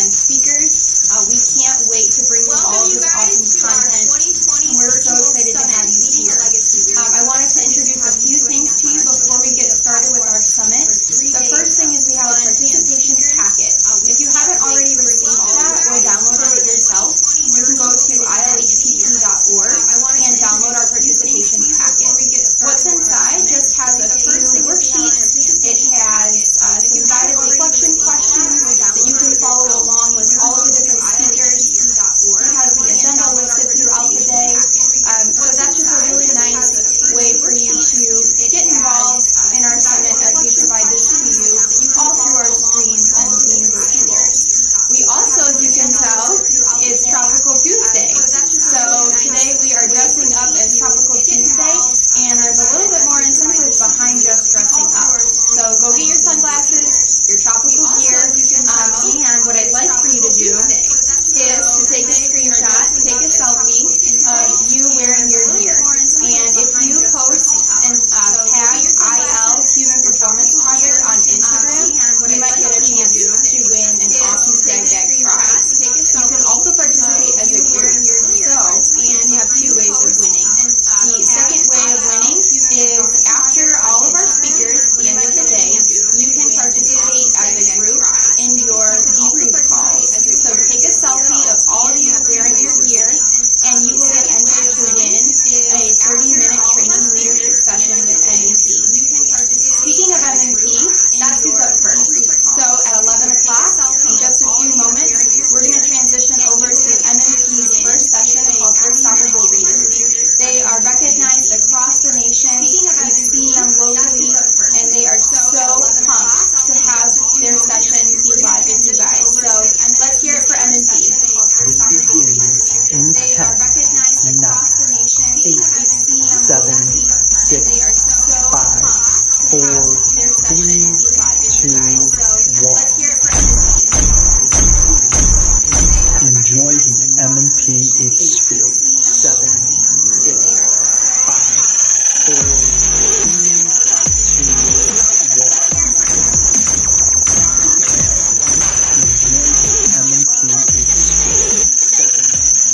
and speakers. We can't wait to bring you all this awesome content, and we're so excited to have you here. I wanted to introduce a few things to you before we get started with our summit. The first thing is we have a participation packet. If you haven't already received that or downloaded it yourself, you can go to ilhpp.org and download our participation packet. What's inside just has a few worksheets. It has some guided reflection questions that you can follow along with all of the different speakers. It has the agenda listed throughout the day. So that's just a really nice way for you to get involved in our summit as we provide this to you all through our screens and being virtual. We also, as you can tell, it's Tropical Tuesday. So today we are dressing up as Tropical Tuesday, and there's a little bit more incentives behind just dressing up. So go get your sunglasses, your tropical gear, and what I'd like for you to do is to take a screenshot, take a selfie of you wearing your gear. And if you post and tag IL Human Performance Project on Instagram, you might get a chance to win an awesome swag bag prize. You can also participate as a group. So, and you have two ways of winning. The second way of winning is after all of our speakers, at the end of the day, you can participate as a group in your debrief call. So take a selfie of all of you wearing your gear, and you will get entered to win a 30-minute training leadership session with MVP. Speaking of MVP, that's who's up first. So at 11 o'clock, in just a few moments, we're going to transition over to MMP's first session called Unstoppable Leaders. They are recognized across the nation. We've seen them locally, and they are so pumped to have their session be live with you guys. So let's hear it for MMP. They are recognized across the nation. 8, 7, 6, 5, 4, 3, 2, 1. Enjoy the M&P experience. 7, 6, 5, 4, 3, 2, 1. Enjoy the M&P experience. 7,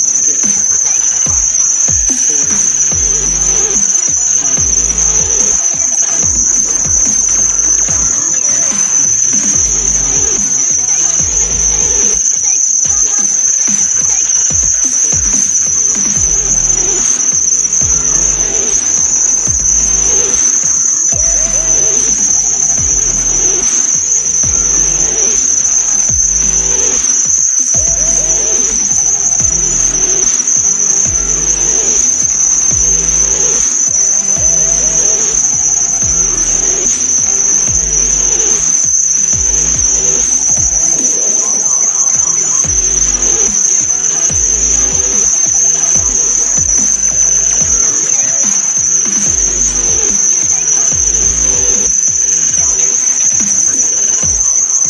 6, 5, 4,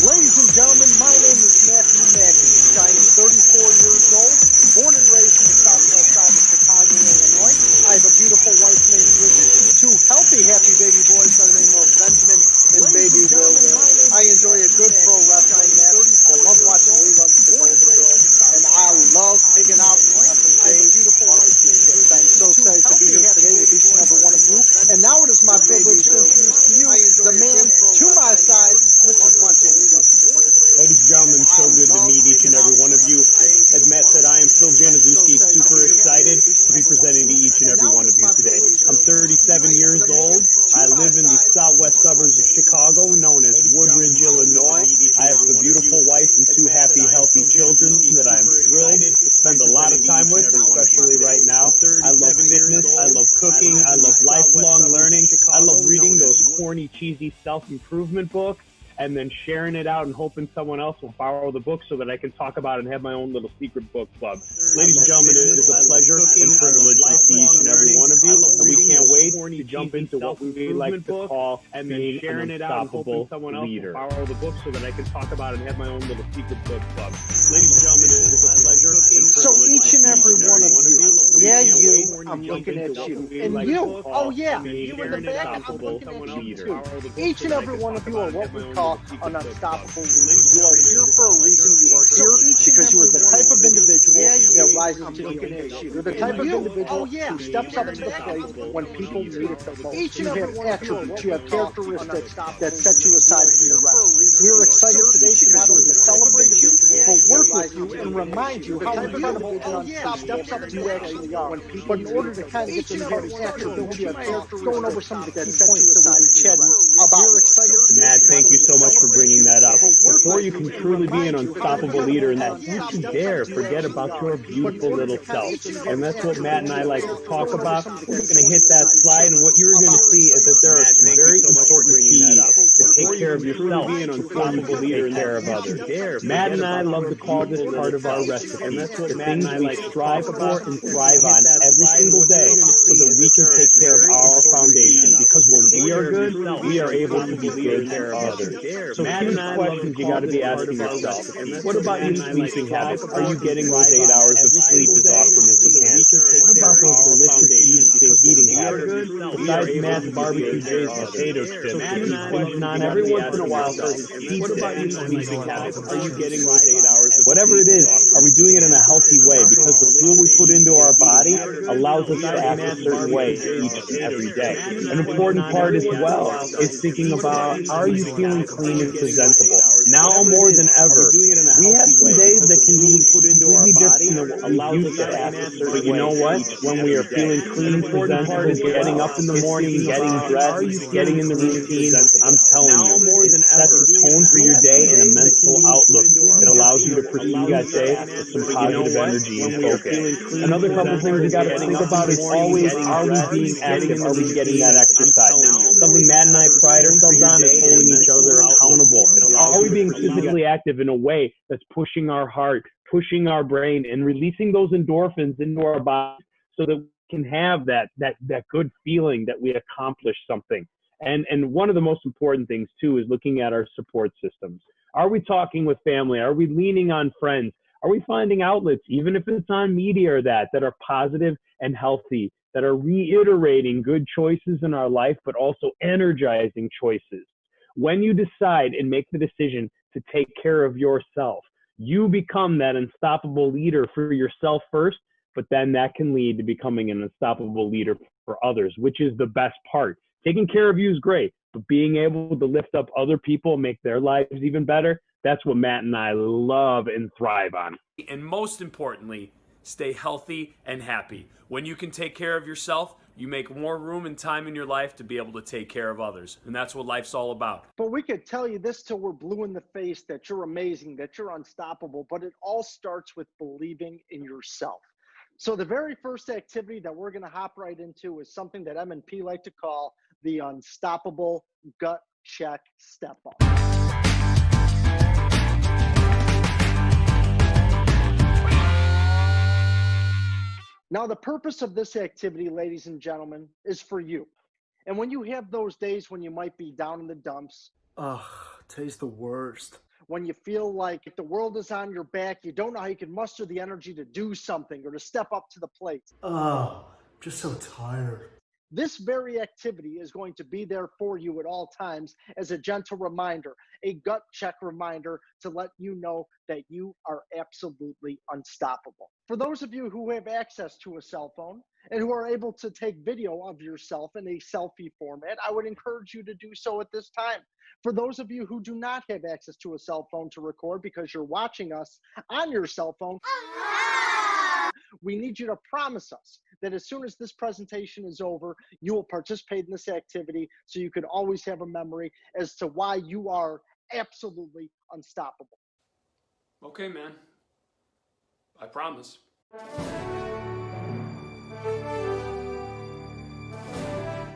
Ladies and gentlemen, my name is Matthew Mackey. I am 34 years old, born and raised in the southwest side of Chicago, Illinois. I have a beautiful wife named Bridget, two healthy, happy baby boys by the name of Benjamin and baby Will. I enjoy a good pro wrestling match. I love watching reruns of the Golden Girls, and I love hanging out on some Jay's barbecue chips. I'm so excited to be here today with each and every one of you. And now it is my privilege to introduce to you the man to my side, Mr. James. Ladies and gentlemen, so good to meet each and every one of you. As Matt said, I am Phil Januszewski, super excited to be presenting to each and every one of you today. I'm 37 years old. I live in the southwest suburbs of Chicago, known as Woodridge, Illinois. I have a beautiful wife and two happy, healthy children that I am thrilled to spend a lot of time with, especially right now. I love fitness, I love cooking, I love lifelong learning. I love reading those corny, cheesy self-improvement books, and then sharing it out and hoping someone else will borrow the book so that I can talk about it and have my own little secret book club. Ladies and gentlemen, it is a pleasure and privilege to see each and every one of you, and we can't wait to jump into what we like to call and then sharing it out and hoping someone else will borrow the book so that I can talk about it and have my own little secret book club. Ladies and gentlemen, it is a pleasure and privilege. So each and every one of you, yeah, you, I'm looking at you, and you, oh yeah, you in the back, I'm looking at you too. Each and every one of you are what we call an unstoppable leader. You are here for a reason. You are here I'm looking at you. You're the type of individual who steps up to the plate when people need it the most. You have attributes, you have characteristics that set you aside from the rest. We're excited today to not only celebrate you, but work with you and remind you how incredible and unstoppable you actually are. But in order to kind of get some of these attributes, you have going over some of the key points that we'll be chatting about. Matt, thank you so much for bringing that up. Before you can truly be an unstoppable leader in that, don't you dare forget about your beautiful little self. And that's what Matt and I like to talk about. We're going to hit that slide, and what you're going to see is that there are some very important keys to take care of yourself before you can take care of others. Matt and I love to call this part of our recipe, and that's what the things we strive for and thrive on every single day so that we can take care of our foundation. Because when we are good, we are able to be good for others. So huge questions you got to be asking yourself. What about your sleeping habits? Are you getting those 8 hours of sleep as often as you can? What about those delicious eating habits? Besides Matt's barbecue braised potato chips, huge question on every once in a while for cheat day. Sleeping habits. Are you getting those 8 hours? Whatever it is, are we doing it in a healthy way? Because the fuel we put into our body allows us to act a certain way each and every day. An important part as well is thinking about, are you feeling clean and presentable? Now more than ever, we have some days that can be completely different than what we used to act. But you know what? When we are feeling clean and presentable, getting up in the morning, getting dressed, getting in the routine, I'm telling you, it sets the tone for your day and a mental outlook that allows you to proceed that day with some positive energy and focus. Another couple things we got to think about is always, are we being active? Are we getting that exercise? Something Matt and I pride ourselves on is holding each other accountable. Are we being physically active in a way that's pushing our heart, pushing our brain, and releasing those endorphins into our body so that we can have that good feeling that we accomplished something? And one of the most important things too is looking at our support systems. Are we talking with family? Are we leaning on friends? Are we finding outlets, even if it's on media or that are positive and healthy, that are reiterating good choices in our life, but also energizing choices? When you decide and make the decision to take care of yourself, you become that unstoppable leader for yourself first, but then that can lead to becoming an unstoppable leader for others, which is the best part. Taking care of you is great, but being able to lift up other people and make their lives even better, that's what Matt and I love and thrive on. And most importantly, stay healthy and happy. When you can take care of yourself, you make more room and time in your life to be able to take care of others. And that's what life's all about. But we could tell you this till we're blue in the face, that you're amazing, that you're unstoppable, but it all starts with believing in yourself. So the very first activity that we're going to hop right into is something that M&P like to call the unstoppable gut check step up. Now, the purpose of this activity, ladies and gentlemen, is for you. And when you have those days when you might be down in the dumps, Ugh, today's the worst. when you feel like the world is on your back, you don't know how you can muster the energy to do something or to step up to the plate. Oh, just so tired. This very activity is going to be there for you at all times as a gentle reminder, a gut check reminder to let you know that you are absolutely unstoppable. For those of you who have access to a cell phone and who are able to take video of yourself in a selfie format, I would encourage you to do so at this time. For those of you who do not have access to a cell phone to record because you're watching us on your cell phone, we need you to promise us that as soon as this presentation is over, you will participate in this activity so you can always have a memory as to why you are absolutely unstoppable. Okay, man. I promise.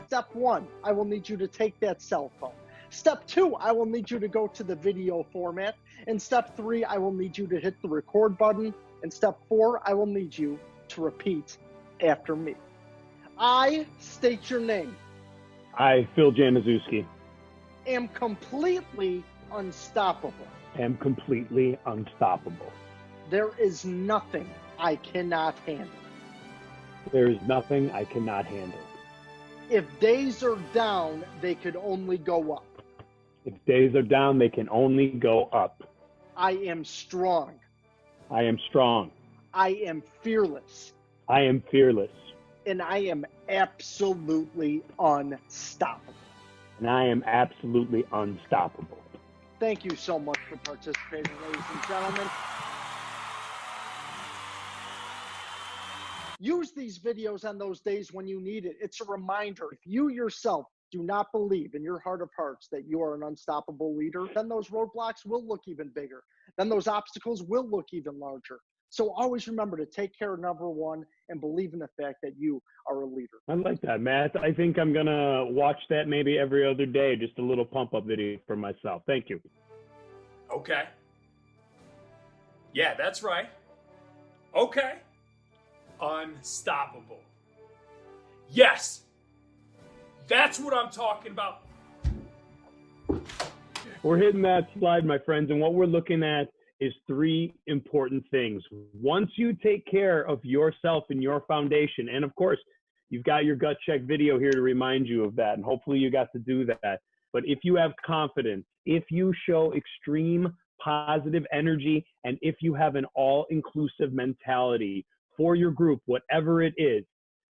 Step 1, I will need you to take that cell phone. Step 2, I will need you to go to the video format. And step 3, I will need you to hit the record button. And step 4, I will need you to repeat after me. I state your name. I, Phil Januszewski, Am completely unstoppable. am completely unstoppable. There is nothing I cannot handle. There is nothing I cannot handle. If days are down, they could only go up. If days are down, they can only go up. I am strong. I am strong. I am fearless. I am fearless. And I am absolutely unstoppable. And I am absolutely unstoppable. Thank you so much for participating, ladies and gentlemen. Use these videos on those days when you need it. It's a reminder. If you yourself do not believe in your heart of hearts that you are an unstoppable leader, then those roadblocks will look even bigger. Then those obstacles will look even larger. So always remember to take care of number one and believe in the fact that you are a leader. I like that, Matt. I think I'm going to watch that maybe every other day, just a little pump-up video for myself. Thank you. Okay. Yeah, that's right. Okay. Unstoppable. Yes. That's what I'm talking about. We're hitting that slide, my friends, and what we're looking at is three important things. Once you take care of yourself and your foundation, and of course, you've got your gut check video here to remind you of that, and hopefully you got to do that. But if you have confidence, if you show extreme positive energy, and if you have an all-inclusive mentality for your group, whatever it is,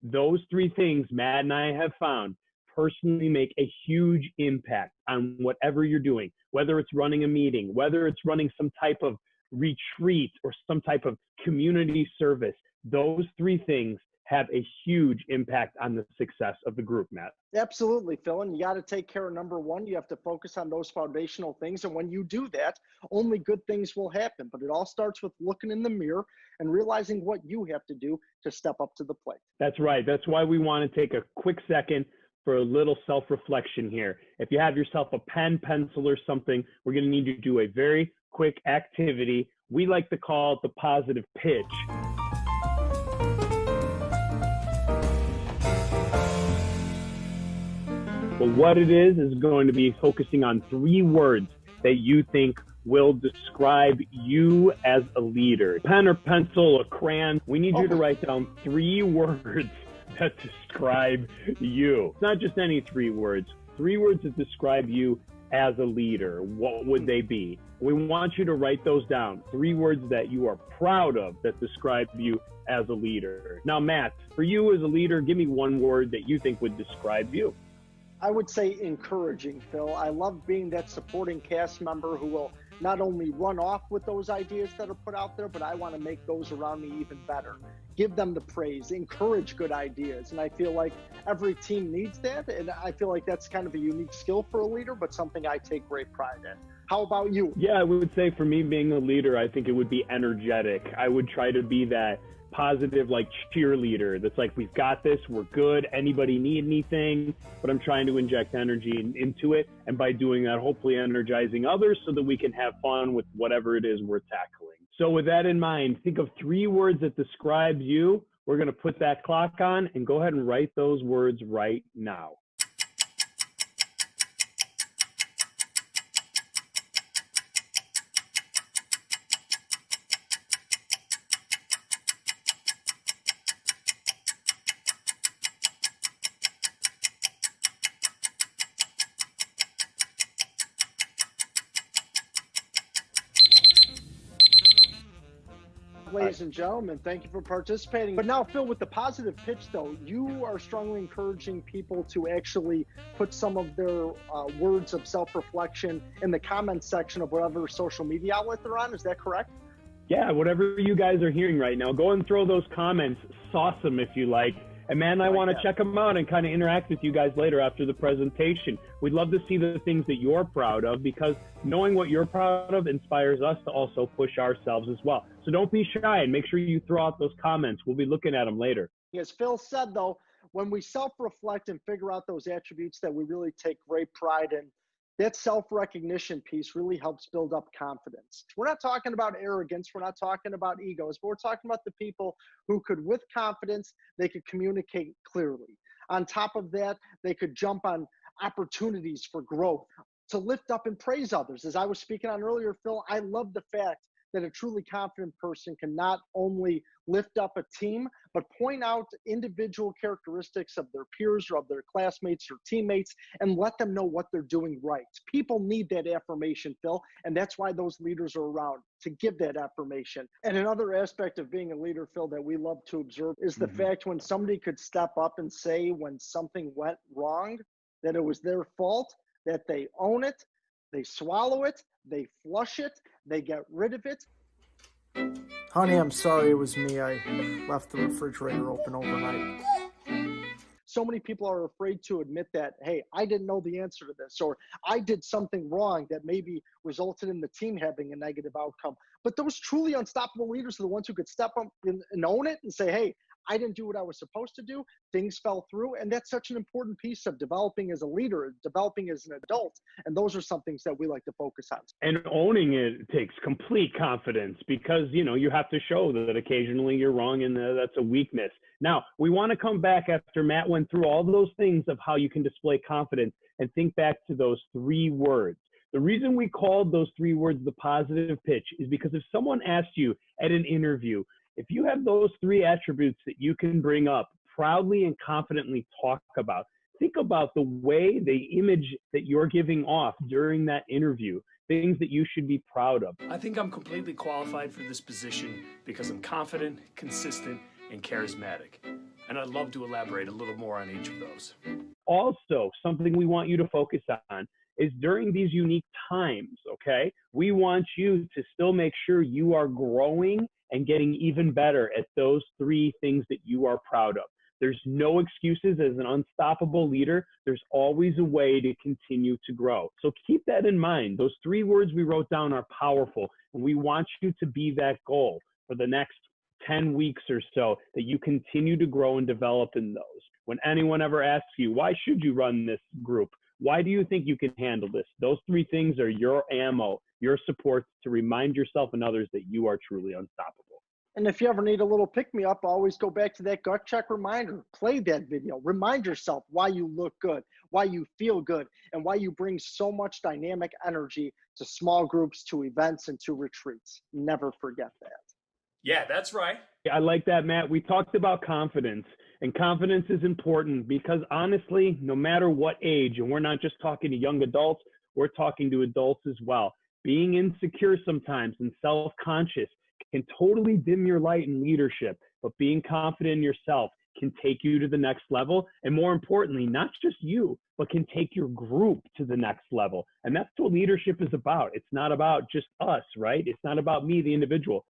those three things Matt and I have found personally make a huge impact on whatever you're doing, whether it's running a meeting, whether it's running some type of retreat or some type of community service. Those three things have a huge impact on the success of the group, Matt. Absolutely, Phil. And you got to take care of number one. You have to focus on those foundational things. And when you do that, only good things will happen. But it all starts with looking in the mirror and realizing what you have to do to step up to the plate. That's right. That's why we want to take a quick second for a little self-reflection here. If you have yourself a pen, pencil, or something, we're going to need you to do a very quick activity. We like to call it the positive pitch. But what it is going to be focusing on three words that you think will describe you as a leader. Pen or pencil or crayon, we need you to write down three words that describe you. It's not just any three words that describe you as a leader. What would they be? We want you to write those down. Three words that you are proud of that describe you as a leader. Now, Matt, for you as a leader, give me one word that you think would describe you. I would say encouraging, Phil. I love being that supporting cast member who will not only run off with those ideas that are put out there, but I want to make those around me even better. Give them the praise, encourage good ideas. And I feel like every team needs that. And I feel like that's kind of a unique skill for a leader, but something I take great pride in. How about you? Yeah, I would say for me being a leader, I think it would be energetic. I would try to be that positive, like cheerleader that's like, we've got this, we're good, anybody need anything, but I'm trying to inject energy into it, and by doing that, hopefully energizing others so that we can have fun with whatever it is we're tackling. So with that in mind, think of three words that describe you. We're going to put that clock on and go ahead and write those words right now. Ladies and gentlemen, thank you for participating. But now, Phil, with the positive pitch, though, you are strongly encouraging people to actually put some of their words of self-reflection in the comments section of whatever social media outlet they're on. Is that correct? Yeah, whatever you guys are hearing right now, go and throw those comments, sauce them if you like. And man, I want to check them out and kind of interact with you guys later after the presentation. We'd love to see the things that you're proud of, because knowing what you're proud of inspires us to also push ourselves as well. So don't be shy and make sure you throw out those comments. We'll be looking at them later. As Phil said, though, when we self-reflect and figure out those attributes that we really take great pride in, that self-recognition piece really helps build up confidence. We're not talking about arrogance. We're not talking about egos, but we're talking about the people who could, with confidence, they could communicate clearly. On top of that, they could jump on opportunities for growth, to lift up and praise others. As I was speaking on earlier, Phil, I love the fact that a truly confident person can not only lift up a team, but point out individual characteristics of their peers or of their classmates or teammates and let them know what they're doing right. People need that affirmation, Phil, and that's why those leaders are around, to give that affirmation. And another aspect of being a leader, Phil, that we love to observe is the fact when somebody could step up and say when something went wrong, that it was their fault, that they own it, they swallow it, they flush it, they get rid of it. Honey, I'm sorry, it was me. I left the refrigerator open overnight. So many people are afraid to admit that, hey, I didn't know the answer to this, or I did something wrong that maybe resulted in the team having a negative outcome. But those truly unstoppable leaders are the ones who could step up and own it and say, hey, I didn't do what I was supposed to do. Things fell through. And that's such an important piece of developing as a leader, developing as an adult. And those are some things that we like to focus on. And owning it takes complete confidence because, you have to show that occasionally you're wrong and that's a weakness. Now, we want to come back after Matt went through all those things of how you can display confidence and think back to those 3 words. The reason we called those 3 words the positive pitch is because if someone asked you at an interview, if you have those 3 attributes that you can bring up, proudly and confidently talk about, think about the way, the image that you're giving off during that interview, things that you should be proud of. I think I'm completely qualified for this position because I'm confident, consistent, and charismatic. And I'd love to elaborate a little more on each of those. Also, something we want you to focus on is during these unique times, okay? We want you to still make sure you are growing and getting even better at those 3 things that you are proud of. There's no excuses as an unstoppable leader. There's always a way to continue to grow. So keep that in mind. Those 3 words we wrote down are powerful, and we want you to be that goal for the next 10 weeks or so, that you continue to grow and develop in those. When anyone ever asks you, why should you run this group? Why do you think you can handle this? Those 3 things are your ammo, your support to remind yourself and others that you are truly unstoppable. And if you ever need a little pick-me-up, always go back to that gut check reminder. Play that video. Remind yourself why you look good, why you feel good, and why you bring so much dynamic energy to small groups, to events, and to retreats. Never forget that. Yeah, that's right. I like that, Matt. We talked about confidence, and confidence is important because honestly, no matter what age, and we're not just talking to young adults, we're talking to adults as well. Being insecure sometimes and self-conscious can totally dim your light in leadership, but being confident in yourself can take you to the next level. And more importantly, not just you, but can take your group to the next level. And that's what leadership is about. It's not about just us, right? It's not about me, the individual.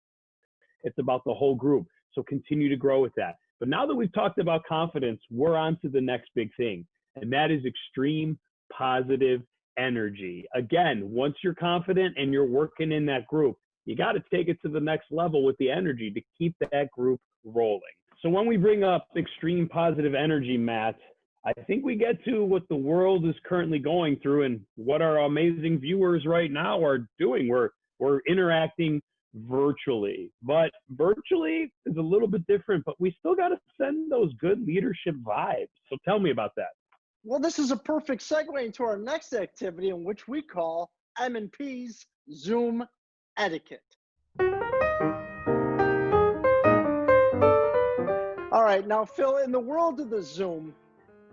It's about the whole group. So continue to grow with that. But now that we've talked about confidence, we're on to the next big thing. And that is extreme positive energy. Again, once you're confident and you're working in that group, you got to take it to the next level with the energy to keep that group rolling. So when we bring up extreme positive energy, Matt, I think we get to what the world is currently going through and what our amazing viewers right now are doing. We're interacting virtually, but virtually is a little bit different, but we still got to send those good leadership vibes. So tell me about that. Well, this is a perfect segue into our next activity, in which we call M&P's Zoom etiquette. All right, now Phil, in the world of the Zoom,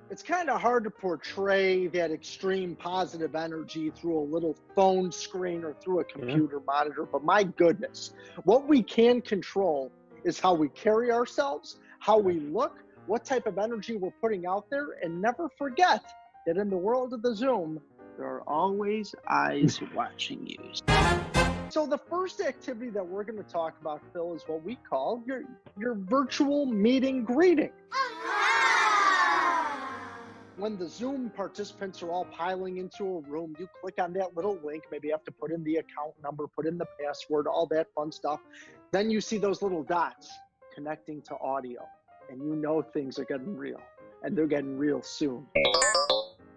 it's kind of hard to portray that extreme positive energy through a little phone screen or through a computer monitor, but my goodness, what we can control is how we carry ourselves, how we look, what type of energy we're putting out there, and never forget that in the world of the Zoom, there are always eyes watching you. So the first activity that we're going to talk about, Phil, is what we call your virtual meeting greeting. When the Zoom participants are all piling into a room, you click on that little link. Maybe you have to put in the account number, put in the password, all that fun stuff. Then you see those little dots connecting to audio, and you know things are getting real, and they're getting real soon.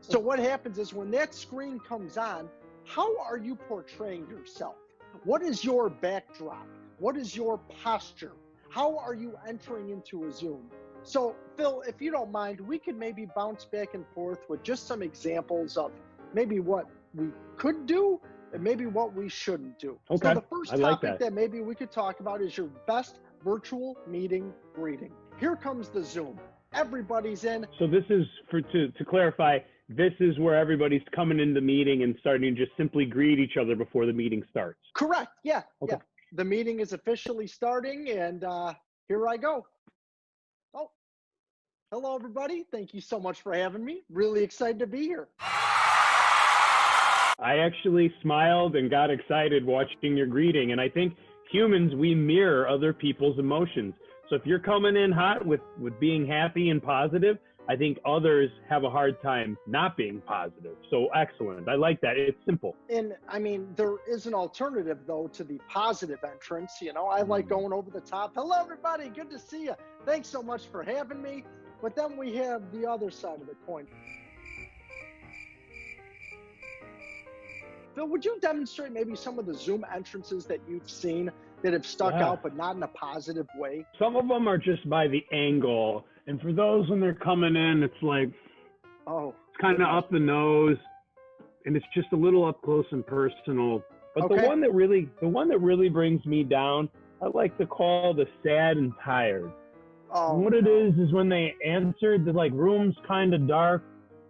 So what happens is when that screen comes on, how are you portraying yourself? What is your backdrop? What is your posture? How are you entering into a Zoom? So, Phil, if you don't mind, we could maybe bounce back and forth with just some examples of maybe what we could do and maybe what we shouldn't do. Okay, So the first I like topic that. that maybe we could talk about is your best virtual meeting greeting. Here comes the Zoom. Everybody's in. So this is, to clarify, this is where everybody's coming into the meeting and starting to just simply greet each other before the meeting starts. Correct. Yeah. Okay. Yeah. The meeting is officially starting, and here I go. Oh, hello, everybody. Thank you so much for having me. Really excited to be here. I actually smiled and got excited watching your greeting, and I think humans, we mirror other people's emotions. So if you're coming in hot with being happy and positive, I think others have a hard time not being positive. So excellent. I like that. It's simple. And I mean, there is an alternative, though, to the positive entrance. You know, I like going over the top. Hello, everybody. Good to see you. Thanks so much for having me. But then we have the other side of the coin. Phil, would you demonstrate maybe some of the Zoom entrances that you've seen that have stuck out, but not in a positive way? Some of them are just by the angle. And for those when they're coming in, it's like, it's kind of up the nose, and it's just a little up close and personal. But the one that really brings me down, I like to call the sad and tired. And what it is when they answered, the room's kind of dark,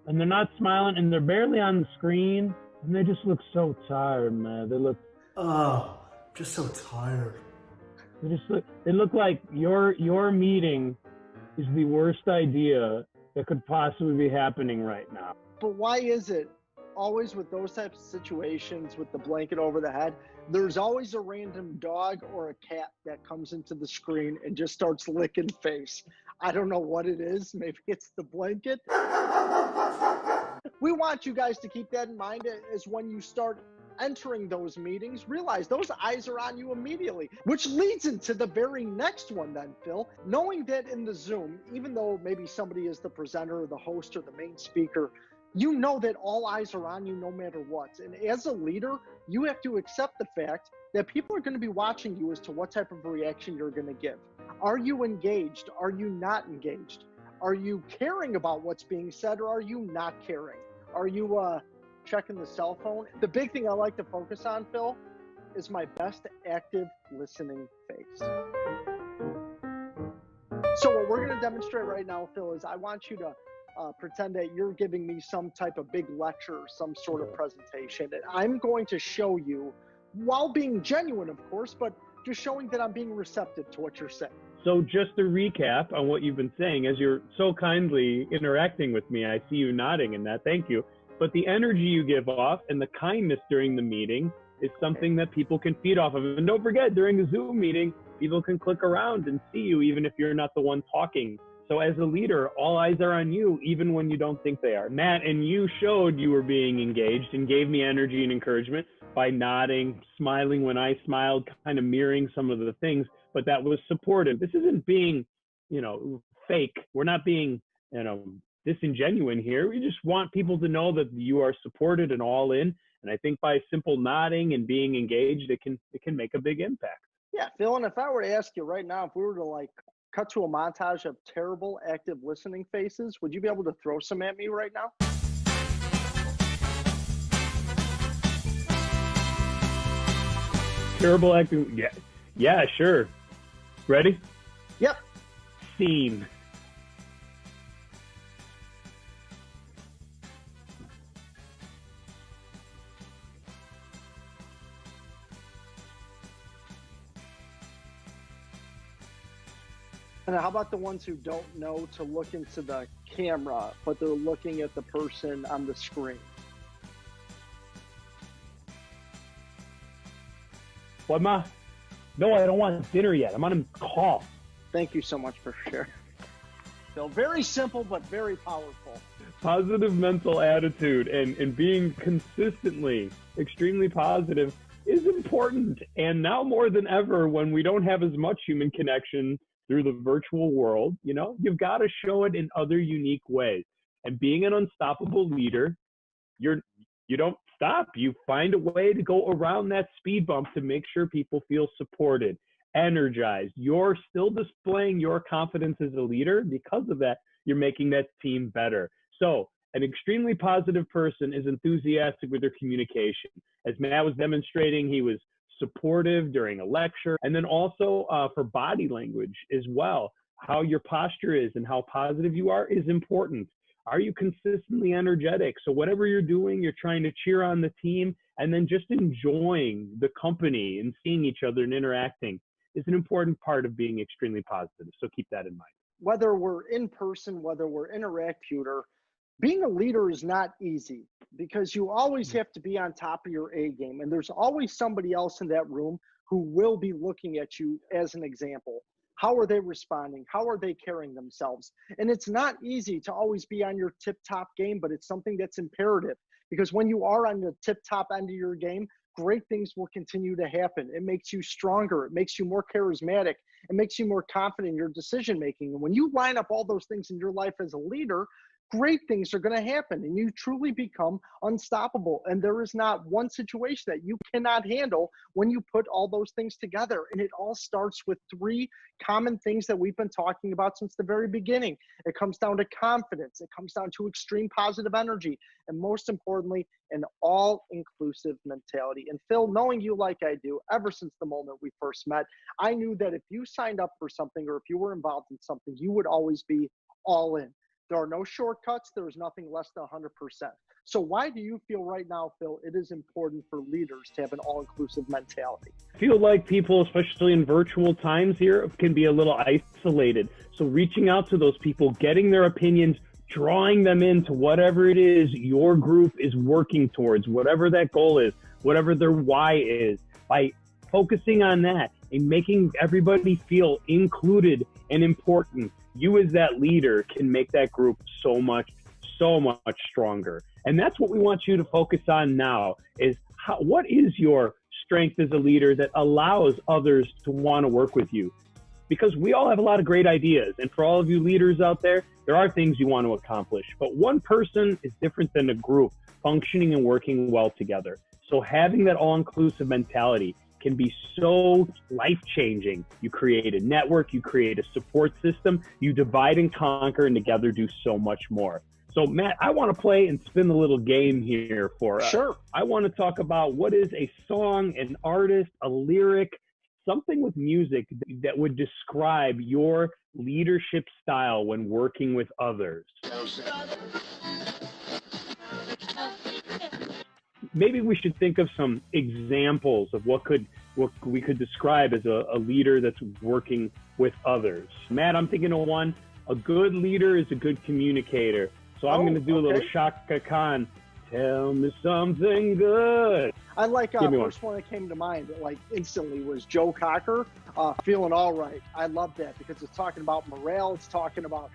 and they're not smiling, and they're barely on the screen, and they just look so tired, man. They look, just so tired. They look like your meeting is the worst idea that could possibly be happening right now. But why is it always with those types of situations with the blanket over the head, there's always a random dog or a cat that comes into the screen and just starts licking face? I don't know what it is. Maybe it's the blanket. We want you guys to keep that in mind as when you start entering those meetings, realize those eyes are on you immediately, which leads into the very next one then, Phil. Knowing that in the Zoom, even though maybe somebody is the presenter or the host or the main speaker, you know that all eyes are on you no matter what. And as a leader, you have to accept the fact that people are going to be watching you as to what type of reaction you're going to give. Are you engaged? Are you not engaged? Are you caring about what's being said, or are you not caring? Are you checking the cell phone? The big thing I like to focus on, Phil, is my best active listening face. So what we're going to demonstrate right now, Phil, is I want you to pretend that you're giving me some type of big lecture or some sort of presentation. And I'm going to show you, while being genuine, of course, but just showing that I'm being receptive to what you're saying. So just to recap on what you've been saying, as you're so kindly interacting with me, I see you nodding in that. Thank you. But the energy you give off and the kindness during the meeting is something that people can feed off of. And don't forget, during a Zoom meeting, people can click around and see you even if you're not the one talking. So as a leader, all eyes are on you, even when you don't think they are. Matt, and you showed you were being engaged and gave me energy and encouragement by nodding, smiling when I smiled, kind of mirroring some of the things, but that was supportive. This isn't being, fake. We're not being, disingenuine here. We just want people to know that you are supported and all in. And I think by simple nodding and being engaged, it can make a big impact. Yeah, Phil, and if I were to ask you right now, if we were to cut to a montage of terrible active listening faces, would you be able to throw some at me right now? Terrible acting. Yeah, sure. Ready? Yep. Scene. And how about the ones who don't know to look into the camera, but they're looking at the person on the screen? What, Ma? No, I don't want dinner yet. I'm on a call. Thank you so much for sharing. So very simple, but very powerful. Positive mental attitude and being consistently extremely positive is important. And now more than ever, when we don't have as much human connection through the virtual world, you've got to show it in other unique ways. And being an unstoppable leader, you don't stop. You find a way to go around that speed bump to make sure people feel supported, energized. You're still displaying your confidence as a leader. Because of that, you're making that team better. So An extremely positive person is enthusiastic with their communication. As Matt was demonstrating, he was supportive during a lecture, and then also for body language as well. How your posture is and how positive you are is important. Are you consistently energetic? So whatever you're doing, you're trying to cheer on the team, and then just enjoying the company and seeing each other and interacting is an important part of being extremely positive. So keep that in mind. Whether we're in person, whether we're computer, being a leader is not easy because you always have to be on top of your A game. And there's always somebody else in that room who will be looking at you as an example. How are they responding? How are they carrying themselves? And it's not easy to always be on your tip-top game, but it's something that's imperative because when you are on the tip-top end of your game, great things will continue to happen. It makes you stronger. It makes you more charismatic. It makes you more confident in your decision-making. And when you line up all those things in your life as a leader, great things are going to happen and you truly become unstoppable. And there is not one situation that you cannot handle when you put all those things together. And it all starts with three common things that we've been talking about since the very beginning. It comes down to confidence. It comes down to extreme positive energy. And most importantly, an all-inclusive mentality. And Phil, knowing you like I do, ever since the moment we first met, I knew that if you signed up for something or if you were involved in something, you would always be all in. There are no shortcuts. There is nothing less than 100%. So why do you feel right now, Phil, it is important for leaders to have an all-inclusive mentality? I feel like people, especially in virtual times here, can be a little isolated. So reaching out to those people, getting their opinions, drawing them into whatever it is your group is working towards, whatever that goal is, whatever their why is, by focusing on that and making everybody feel included and important. You as that leader can make that group so much stronger. And that's what we want you to focus on now is what is your strength as a leader that allows others to want to work with you? Because we all have a lot of great ideas. And for all of you leaders out there, there are things you want to accomplish. But one person is different than a group functioning and working well together. So having that all-inclusive mentality can be so life-changing. You create a network, you create a support system, you divide and conquer, and together do so much more. So Matt, I want to play and spin a little game here for us. Sure. I want to talk about what is a song, an artist, a lyric, something with music that would describe your leadership style when working with others. Maybe we should think of some examples of what we could describe as a leader that's working with others. Matt, I'm thinking of one. A good leader is a good communicator. So I'm going to do a little Shaka Khan. Tell me something good. I like first one that came to mind, like instantly, was Joe Cocker, Feeling All Right. I love that because it's talking about morale. It's talking about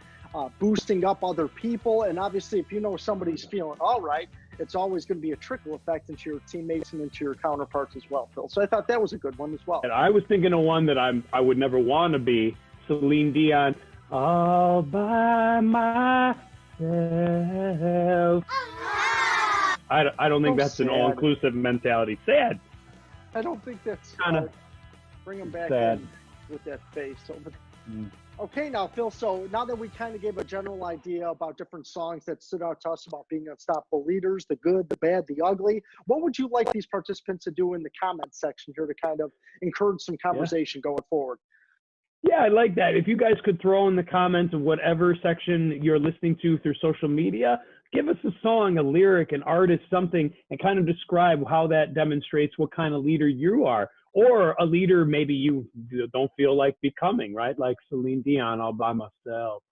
boosting up other people. And obviously, if you know somebody's feeling all right, it's always going to be a trickle effect into your teammates and into your counterparts as well, Phil. So I thought that was a good one as well. And I was thinking of one that I would never want to be, Celine Dion, all by myself. I don't think that's sad. An all-inclusive mentality. Sad. I don't think that's kind of bring them back sad. In with that face. Okay, now, Phil, so now that we kind of gave a general idea about different songs that stood out to us about being unstoppable leaders, the good, the bad, the ugly, what would you like these participants to do in the comments section here to kind of encourage some conversation going forward? Yeah, I like that. If you guys could throw in the comments of whatever section you're listening to through social media, give us a song, a lyric, an artist, something, and kind of describe how that demonstrates what kind of leader you are. Or a leader maybe you don't feel like becoming, right? Like Celine Dion, all by myself.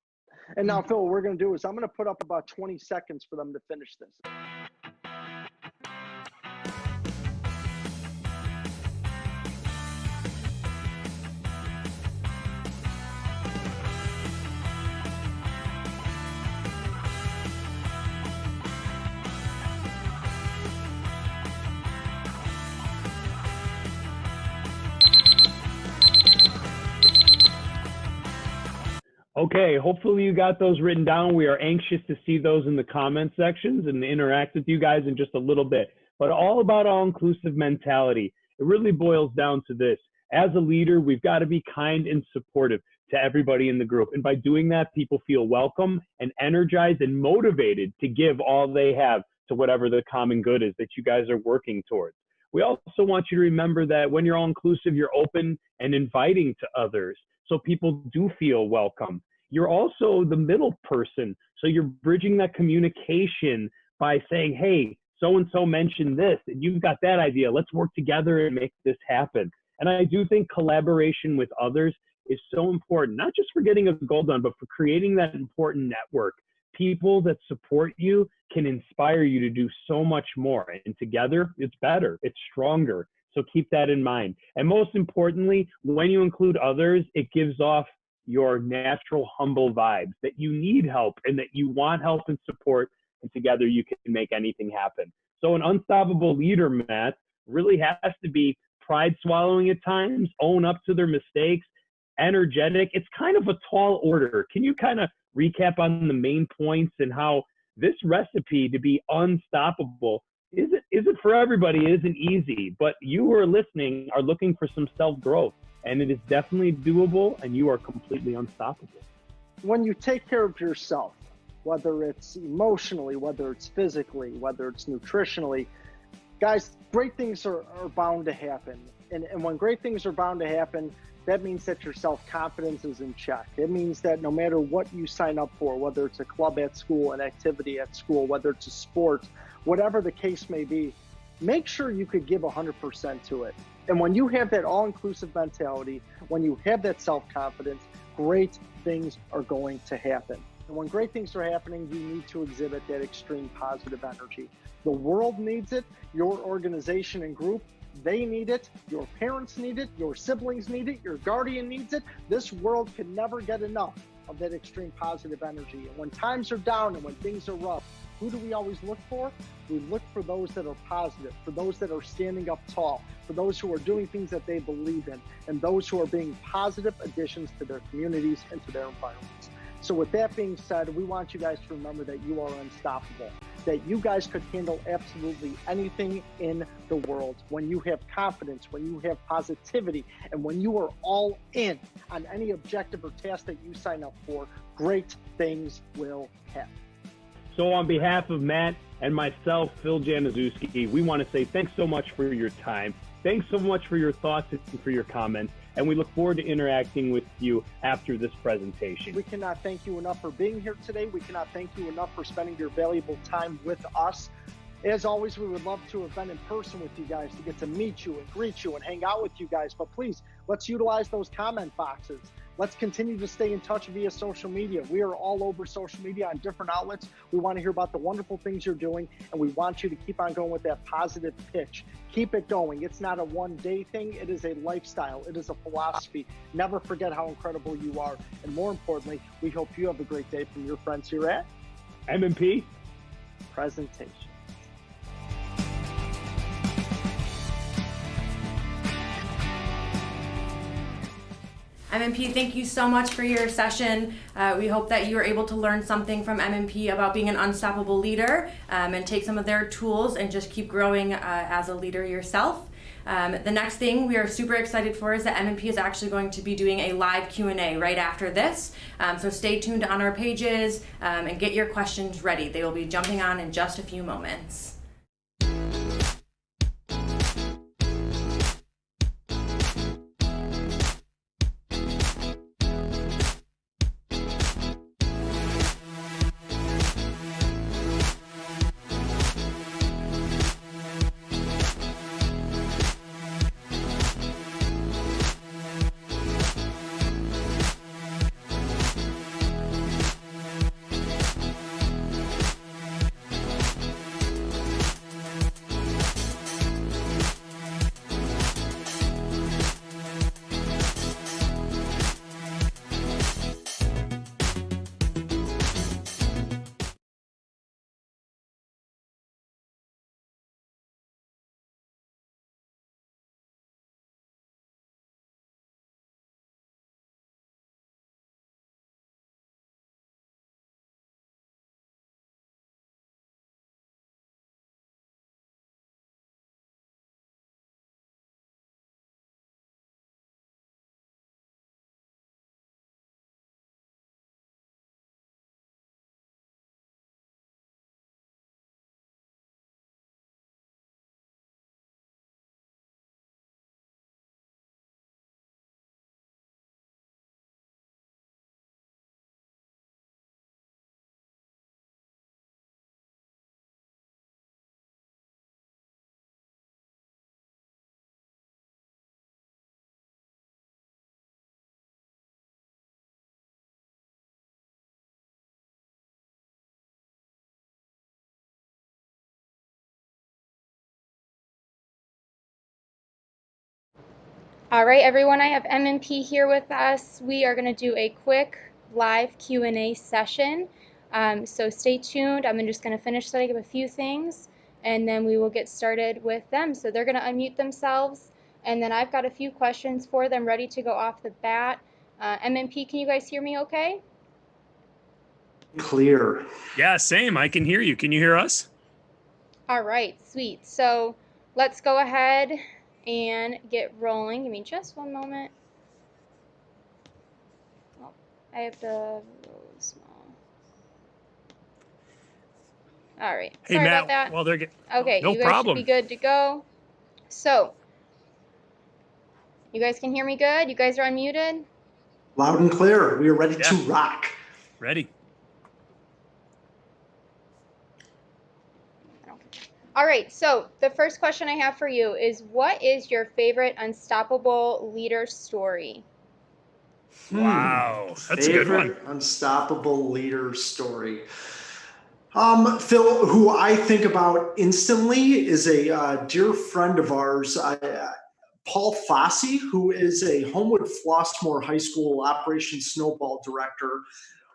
And now, Phil, what we're going to do is I'm going to put up about 20 seconds for them to finish this. Okay, hopefully you got those written down. We are anxious to see those in the comment sections and interact with you guys in just a little bit. But all about all-inclusive mentality. It really boils down to this. As a leader, we've got to be kind and supportive to everybody in the group. And by doing that, people feel welcome and energized and motivated to give all they have to whatever the common good is that you guys are working towards. We also want you to remember that when you're all inclusive, you're open and inviting to others, so people do feel welcome. You're also the middle person, so you're bridging that communication by saying, hey, so-and-so mentioned this, and you've got that idea. Let's work together and make this happen. And I do think collaboration with others is so important, not just for getting a goal done, but for creating that important network. People that support you can inspire you to do so much more. And together, it's better, it's stronger. So keep that in mind. And most importantly, when you include others, it gives off your natural, humble vibes that you need help and that you want help and support. And together you can make anything happen. So an unstoppable leader, Matt, really has to be pride swallowing at times, own up to their mistakes, energetic. It's kind of a tall order. Can you kind of recap on the main points and how this recipe to be unstoppable isn't for everybody, it isn't easy, but you who are listening are looking for some self-growth, and it is definitely doable, and you are completely unstoppable. When you take care of yourself, whether it's emotionally, whether it's physically, whether it's nutritionally, guys, great things are bound to happen. And when great things are bound to happen, that means that your self-confidence is in check. It means that no matter what you sign up for, whether it's a club at school, an activity at school, whether it's a sport, whatever the case may be, make sure you could give 100% to it. And when you have that all-inclusive mentality, when you have that self-confidence, great things are going to happen. And when great things are happening, you need to exhibit that extreme positive energy. The world needs it, your organization and group, they need it, your parents need it, your siblings need it, your guardian needs it. This world can never get enough of that extreme positive energy. And when times are down and when things are rough, who do we always look for? We look for those that are positive, for those that are standing up tall, for those who are doing things that they believe in, and those who are being positive additions to their communities and to their environments. So with that being said, we want you guys to remember that you are unstoppable, that you guys could handle absolutely anything in the world. When you have confidence, when you have positivity, and when you are all in on any objective or task that you sign up for, great things will happen. So on behalf of Matt and myself, Phil Januszewski, we want to say thanks so much for your time. Thanks so much for your thoughts and for your comments. And we look forward to interacting with you after this presentation. We cannot thank you enough for being here today. We cannot thank you enough for spending your valuable time with us. As always, we would love to have been in person with you guys to get to meet you and greet you and hang out with you guys. But please, let's utilize those comment boxes. Let's continue to stay in touch via social media. We are all over social media on different outlets. We want to hear about the wonderful things you're doing, and we want you to keep on going with that positive pitch. Keep it going. It's not a one-day thing. It is a lifestyle. It is a philosophy. Never forget how incredible you are. And more importantly, we hope you have a great day from your friends here at M&P Presentation. MMP, thank you so much for your session. We hope that you were able to learn something from MMP about being an unstoppable leader and take some of their tools and just keep growing as a leader yourself. The next thing we are super excited for is that MMP is actually going to be doing a live Q&A right after this. So stay tuned on our pages and get your questions ready. They will be jumping on in just a few moments. All right, everyone, I have MMP here with us. We are going to do a quick live Q&A session. So stay tuned. I'm just going to finish setting up a few things, and then we will get started with them. So they're going to unmute themselves, and then I've got a few questions for them ready to go off the bat. MMP, can you guys hear me okay? Clear. Yeah, same. I can hear you. Can you hear us? All right, sweet. So let's go ahead and get rolling. Give me just one moment. Oh, I have to small. All right. Hey, Sorry Matt, about that. while they're getting Okay, no you guys should problem. be good to go. So, you guys can hear me good? You guys are unmuted? Loud and clear. We are ready to rock. Ready. All right, so the first question I have for you is, what is your favorite unstoppable leader story? Wow, that's a good one. Favorite unstoppable leader story. Phil, who I think about instantly is a dear friend of ours, Paul Fossey, who is a Homewood Flossmoor High School Operations Snowball Director.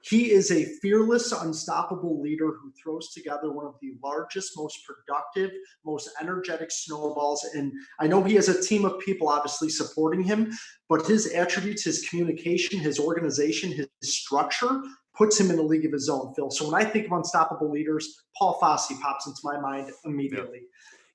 He is a fearless, unstoppable leader who throws together one of the largest, most productive, most energetic snowballs. And I know he has a team of people obviously supporting him, but his attributes, his communication, his organization, his structure puts him in a league of his own, Phil. So when I think of unstoppable leaders, Paul Fossey pops into my mind immediately.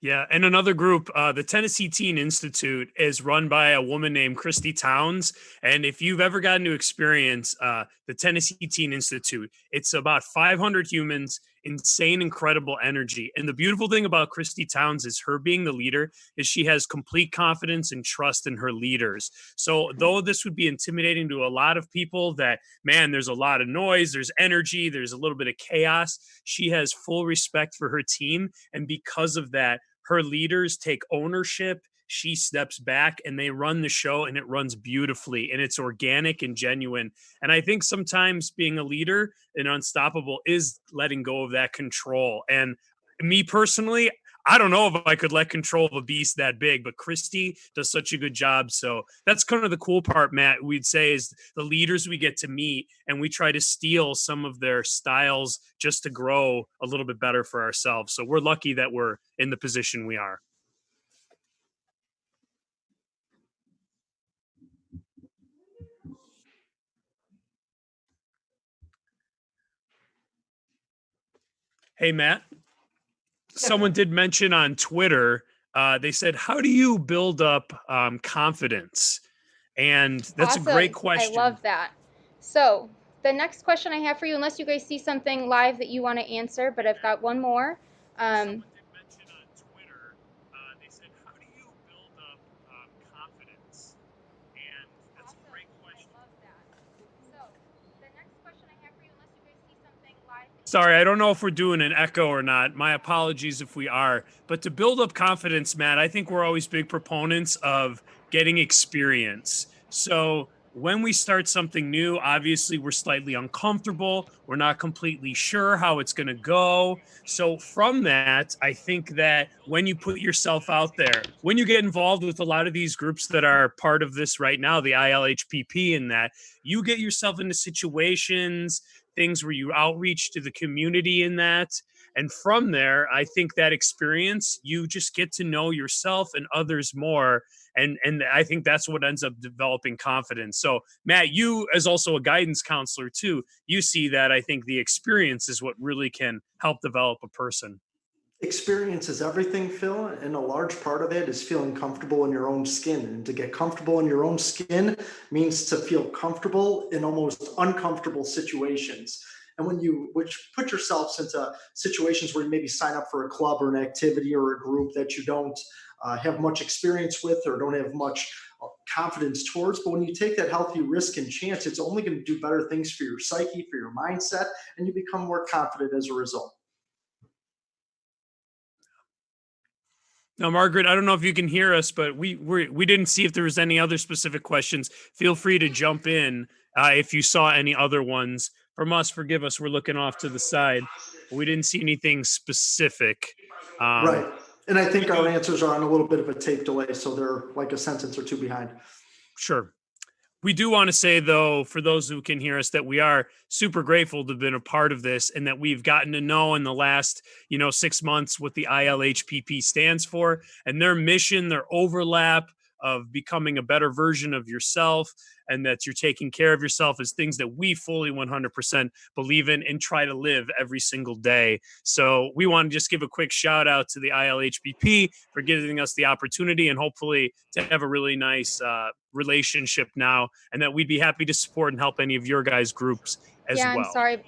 Yeah, and another group, the Tennessee Teen Institute, is run by a woman named Christy Towns. And if you've ever gotten to experience the Tennessee Teen Institute, it's about 500 humans, insane, incredible energy. And the beautiful thing about Christy Towns is her being the leader is she has complete confidence and trust in her leaders. So though this would be intimidating to a lot of people that, man, there's a lot of noise, there's energy, there's a little bit of chaos, she has full respect for her team. And because of that, her leaders take ownership. She steps back and they run the show, and it runs beautifully, and it's organic and genuine. And I think sometimes being a leader and unstoppable is letting go of that control. And me personally, I don't know if I could let control of a beast that big, but Christy does such a good job. So that's kind of the cool part, Matt, we'd say, is the leaders we get to meet, and we try to steal some of their styles just to grow a little bit better for ourselves. So we're lucky that we're in the position we are. Hey, Matt, someone did mention on Twitter, they said, how do you build up confidence? And that's Awesome. a great question. I love that. So the next question I have for you, unless you guys see something live that you want to answer, but I've got one more. Someone did mention on Twitter, they said, how do you build up confidence? And that's a great question. I love that. So the next question I have for you, unless you guys see something live. Sorry, I don't know if we're doing an echo or not. My apologies if we are. But to build up confidence, Matt, I think we're always big proponents of getting experience. So when we start something new, obviously we're slightly uncomfortable. We're not completely sure how it's going to go. So from that, I think that when you put yourself out there, when you get involved with a lot of these groups that are part of this right now, the IL HPP, and that you get yourself into situations, things where you outreach to the community in that. And from there, I think that experience, you just get to know yourself and others more. And I think that's what ends up developing confidence. So, Matt, you as also a guidance counselor too, you see that I think the experience is what really can help develop a person. Experience is everything, Phil, and a large part of it is feeling comfortable in your own skin. And to get comfortable in your own skin means to feel comfortable in almost uncomfortable situations. And when you put yourselves into situations where you maybe sign up for a club or an activity or a group that you don't have much experience with or don't have much confidence towards, but when you take that healthy risk and chance, it's only going to do better things for your psyche, for your mindset, and you become more confident as a result. Now, Margaret, I don't know if you can hear us, but we didn't see if there was any other specific questions. Feel free to jump in if you saw any other ones. From us, forgive us, we're looking off to the side. We didn't see anything specific. Right. And I think our answers are on a little bit of a tape delay, so they're like a sentence or two behind. Sure. We do want to say, though, for those who can hear us, that we are super grateful to have been a part of this and that we've gotten to know in the last, 6 months what the IL HPP stands for and their mission, their overlap of becoming a better version of yourself and that you're taking care of yourself is things that we fully 100% believe in and try to live every single day. So we want to just give a quick shout out to the IL HPP for giving us the opportunity and hopefully to have a really nice relationship now, and that we'd be happy to support and help any of your guys' groups as Yeah, well. I'm sorry.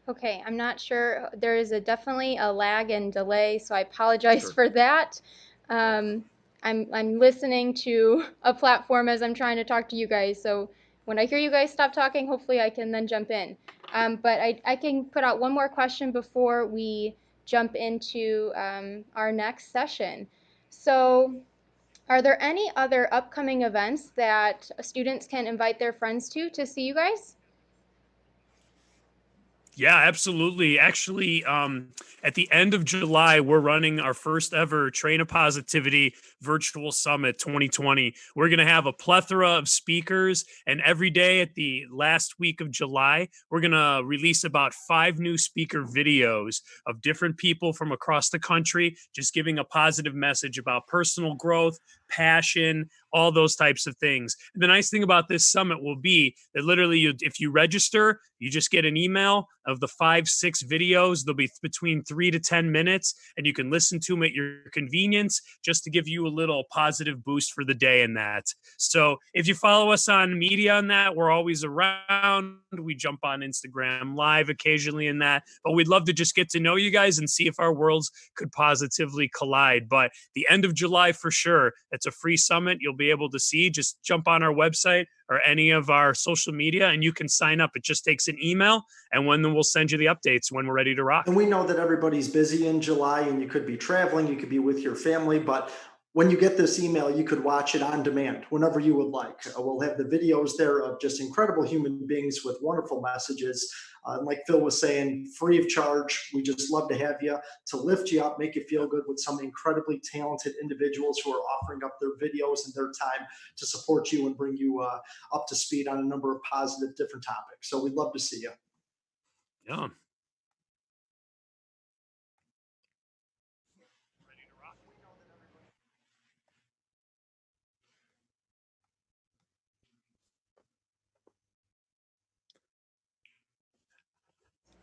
Okay, I'm not sure. There is definitely a lag and delay, so I apologize for that. I'm listening to a platform as I'm trying to talk to you guys. So when I hear you guys stop talking, hopefully I can then jump in. But I can put out one more question before we jump into our next session. So are there any other upcoming events that students can invite their friends to see you guys? Yeah, absolutely. Actually, at the end of July, we're running our first ever Train of Positivity Virtual Summit 2020. We're going to have a plethora of speakers, and every day at the last week of July, we're going to release about 5 new speaker videos of different people from across the country, just giving a positive message about personal growth, passion, all those types of things. And the nice thing about this summit will be that literally, if you register, you just get an email of the 5-6 videos. They'll be between 3 to 10 minutes, and you can listen to them at your convenience just to give you a little positive boost for the day in that. So if you follow us on media on that, we're always around. We jump on Instagram Live occasionally in that, but we'd love to just get to know you guys and see if our worlds could positively collide. But the end of July for sure, it's a free summit. You'll be able to see. Just jump on our website or any of our social media and you can sign up. It just takes an email, and when we'll send you the updates when we're ready to rock. And we know that everybody's busy in July and you could be traveling, you could be with your family, but when you get this email, you could watch it on demand whenever you would like. We'll have the videos there of just incredible human beings with wonderful messages. And like Phil was saying, free of charge. We just love to have you to lift you up, make you feel good with some incredibly talented individuals who are offering up their videos and their time to support you and bring you up to speed on a number of positive different topics. So we'd love to see you. Yeah.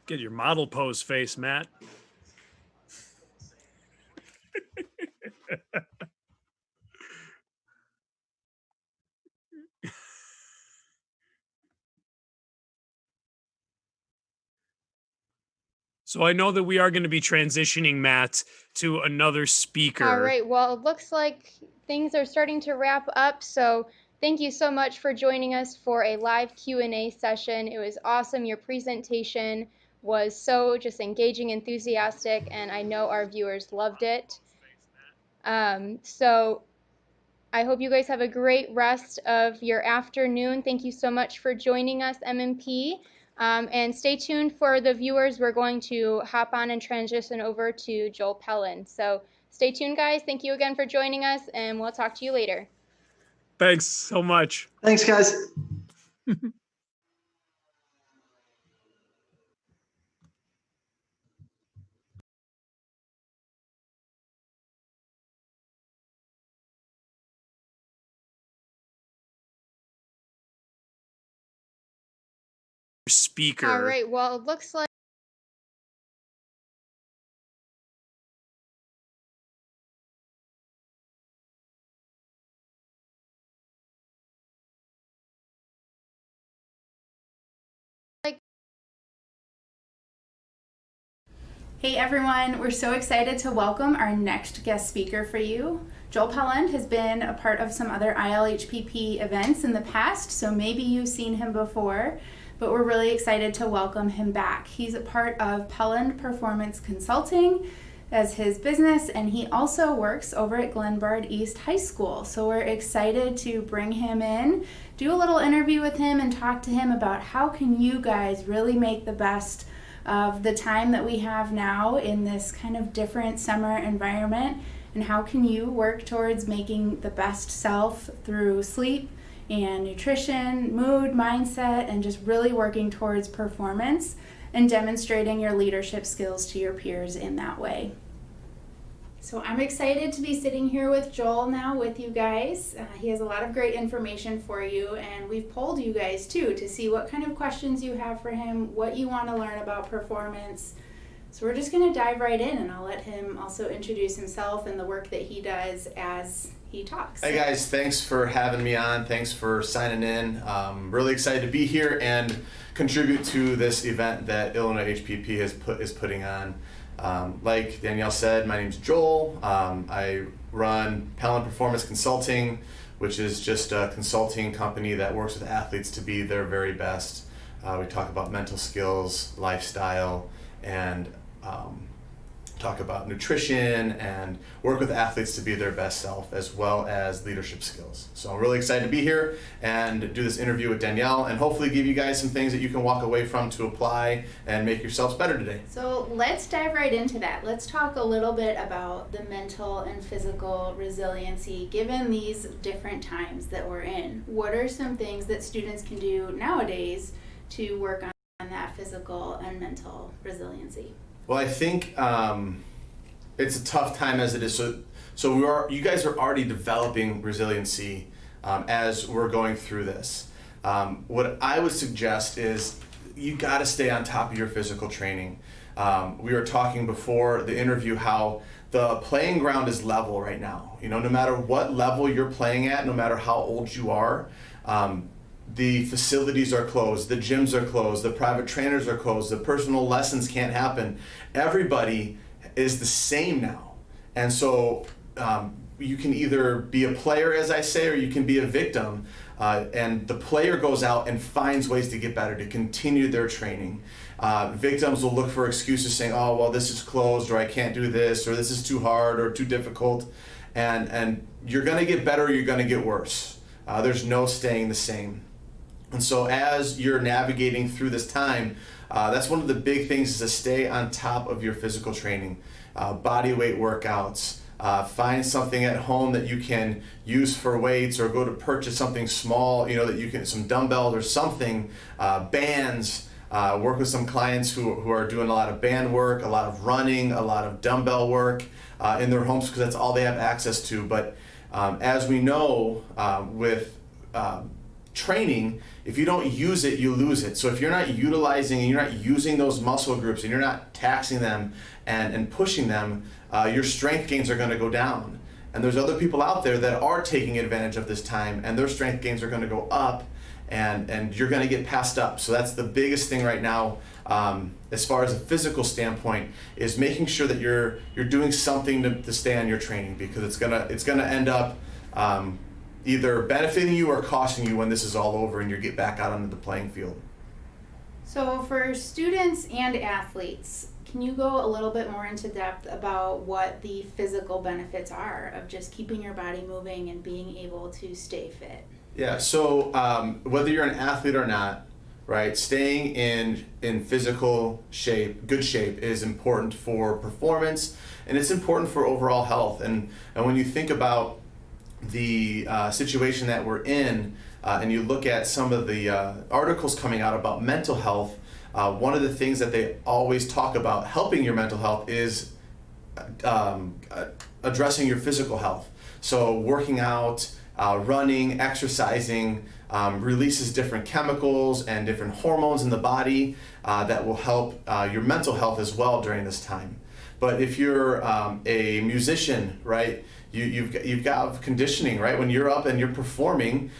Get your model pose face, Matt. So I know that we are going to be transitioning, Matt, to another speaker. All right, well, it looks like things are starting to wrap up, so thank you so much for joining us for a live Q&A session. It was awesome. Your presentation was so just engaging, enthusiastic, and I know our viewers loved it. So I hope you guys have a great rest of your afternoon. Thank you so much for joining us, MMP. And stay tuned for the viewers. We're going to hop on and transition over to Joel Pelland. So stay tuned, guys. Thank you again for joining us, and we'll talk to you later. Thanks so much. Thanks, guys. Speaker. All right, well, it looks like Hey everyone, we're so excited to welcome our next guest speaker for you. Joel Pelland has been a part of some other IL HPP events in the past, so maybe you've seen him before, but we're really excited to welcome him back. He's a part of Pelland Performance Consulting as his business, and he also works over at Glenbard East High School. So we're excited to bring him in, do a little interview with him, and talk to him about how can you guys really make the best of the time that we have now in this kind of different summer environment, and how can you work towards making the best self through sleep and nutrition, mood, mindset, and just really working towards performance and demonstrating your leadership skills to your peers in that way. So I'm excited to be sitting here with Joel now with you guys. He has a lot of great information for you, and we've polled you guys too to see what kind of questions you have for him, what you want to learn about performance. So we're just going to dive right in, and I'll let him also introduce himself and the work that he does as he talks. Hey guys, thanks for having me on. Thanks for signing in. Really excited to be here and contribute to this event that Illinois HPP is putting on. Like Danielle said, my name's Joel. I run Pelland Performance Consulting, which is just a consulting company that works with athletes to be their very best. We talk about mental skills, lifestyle, and talk about nutrition and work with athletes to be their best self, as well as leadership skills. So I'm really excited to be here and do this interview with Danielle, and hopefully give you guys some things that you can walk away from to apply and make yourselves better today. So let's dive right into that. Let's talk a little bit about the mental and physical resiliency given these different times that we're in. What are some things that students can do nowadays to work on that physical and mental resiliency? Well, I think it's a tough time as it is. So you guys are already developing resiliency as we're going through this. What I would suggest is you got to stay on top of your physical training. We were talking before the interview how the playing ground is level right now. You know, no matter what level you're playing at, no matter how old you are, the facilities are closed, the gyms are closed, the private trainers are closed, the personal lessons can't happen. Everybody is the same now. And so you can either be a player, as I say, or you can be a victim. And the player goes out and finds ways to get better, to continue their training. Victims will look for excuses saying, oh, well, this is closed, or I can't do this, or this is too hard or too difficult. And you're gonna get better or you're gonna get worse. There's no staying the same. And so as you're navigating through this time, that's one of the big things is to stay on top of your physical training. Body weight workouts, find something at home that you can use for weights, or go to purchase something small, you know, that you can, some dumbbells or something, bands, work with some clients who are doing a lot of band work, a lot of running, a lot of dumbbell work in their homes because that's all they have access to. But as we know with training, if you don't use it, you lose it. So if you're not utilizing and you're not using those muscle groups and you're not taxing them and pushing them, your strength gains are going to go down. And there's other people out there that are taking advantage of this time, and their strength gains are going to go up, and you're going to get passed up. So that's the biggest thing right now, as far as a physical standpoint, is making sure that you're doing something to stay on your training, because it's gonna end up either benefiting you or costing you when this is all over and you get back out onto the playing field. So for students and athletes, can you go a little bit more into depth about what the physical benefits are of just keeping your body moving and being able to stay fit? Yeah, so whether you're an athlete or not, right, staying in physical shape, good shape, is important for performance, and it's important for overall health. And when you think about the situation that we're in, and you look at some of the articles coming out about mental health, one of the things that they always talk about helping your mental health is addressing your physical health. So working out, running, exercising releases different chemicals and different hormones in the body that will help your mental health as well during this time. But if you're a musician, right, you've got conditioning, right? When you're up and you're performing,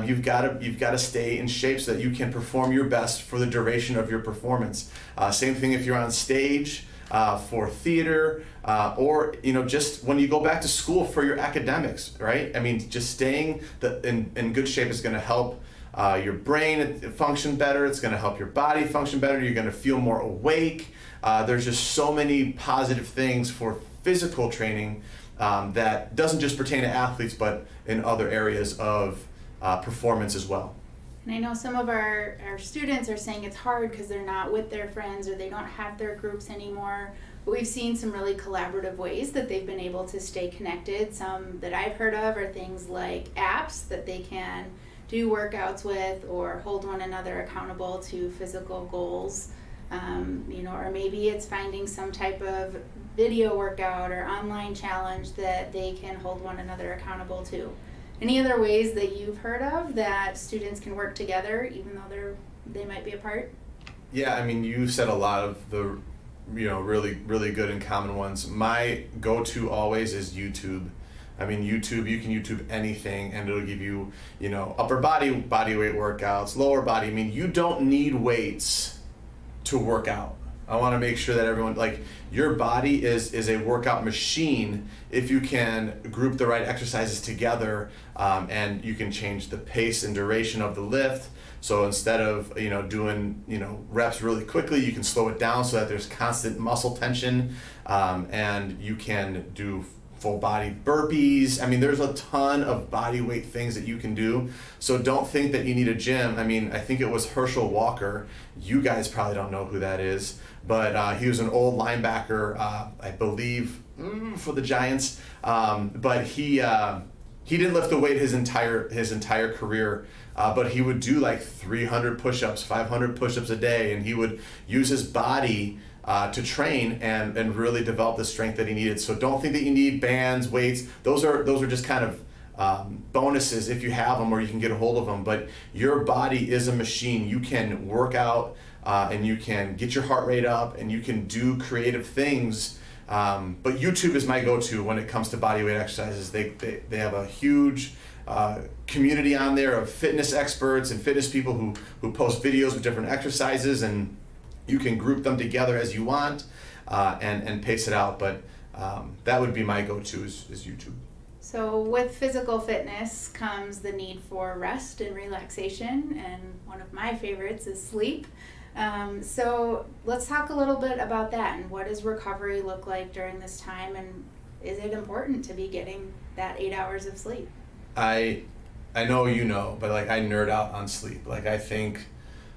you've got to stay in shape so that you can perform your best for the duration of your performance. Same thing if you're on stage. for theater, or just when you go back to school for your academics, right? I mean, just staying in good shape is going to help your brain function better. It's going to help your body function better. You're going to feel more awake. There's just so many positive things for physical training that doesn't just pertain to athletes, but in other areas of performance as well. And I know some of our students are saying it's hard because they're not with their friends or they don't have their groups anymore. But we've seen some really collaborative ways that they've been able to stay connected. Some that I've heard of are things like apps that they can do workouts with or hold one another accountable to physical goals. Or maybe it's finding some type of video workout or online challenge that they can hold one another accountable to. Any other ways that you've heard of that students can work together even though they might be apart? Yeah, I mean, you said a lot of the really, really good and common ones. My go-to always is YouTube. I mean, YouTube, you can YouTube anything and it'll give you, upper body weight workouts, lower body. I mean, you don't need weights to work out. I want to make sure that everyone, your body is a workout machine if you can group the right exercises together, and you can change the pace and duration of the lift. So instead of doing reps really quickly, you can slow it down so that there's constant muscle tension, and you can do full body burpees. I mean, there's a ton of body weight things that you can do. So don't think that you need a gym. I mean, I think it was Herschel Walker. You guys probably don't know who that is, but he was an old linebacker, I believe, for the Giants. But he didn't lift the weight his entire career. But he would do 300 push-ups, 500 push-ups a day, and he would use his body to train and really develop the strength that he needed. So don't think that you need bands, weights. Those are just kind of bonuses if you have them or you can get a hold of them. But your body is a machine. You can work out and you can get your heart rate up and you can do creative things. But YouTube is my go-to when it comes to body weight exercises. They have a huge community on there of fitness experts and fitness people who post videos with different exercises, and you can group them together as you want and pace it out. But that would be my go-to is YouTube. So with physical fitness comes the need for rest and relaxation, and one of my favorites is sleep. So let's talk a little bit about that, and what does recovery look like during this time, and is it important to be getting that 8 hours of sleep? I know but I nerd out on sleep. I think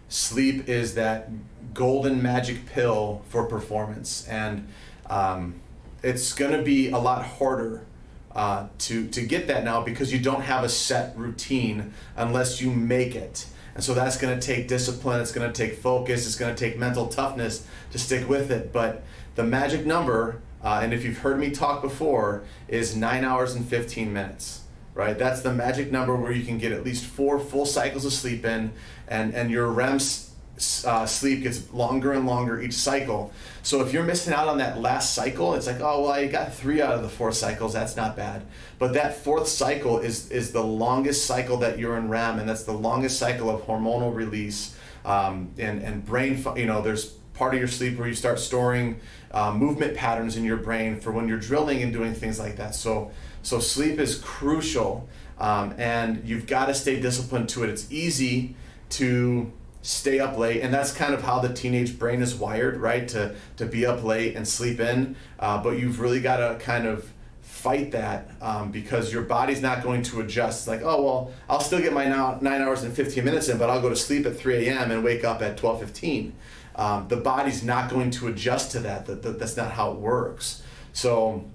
sleep is that golden magic pill for performance, and it's going to be a lot harder to get that now because you don't have a set routine unless you make it. And so that's going to take discipline, it's going to take focus, it's going to take mental toughness to stick with it. But the magic number, and if you've heard me talk before, is 9 hours and 15 minutes. Right? That's the magic number where you can get at least 4 full cycles of sleep in, and your REM sleep gets longer and longer each cycle. So if you're missing out on that last cycle, it's I got 3 out of the 4 cycles, that's not bad. But that 4th cycle is the longest cycle that you're in REM, and that's the longest cycle of hormonal release and brain. There's part of your sleep where you start storing movement patterns in your brain for when you're drilling and doing things like that. So sleep is crucial, and you've got to stay disciplined to it. It's easy to stay up late, and that's kind of how the teenage brain is wired, right? To be up late and sleep in, but you've really got to kind of fight that because your body's not going to adjust. It's I'll still get my 9 hours and 15 minutes in, but I'll go to sleep at 3 a.m. and wake up at 12:15. The body's not going to adjust to that. That's not how it works. So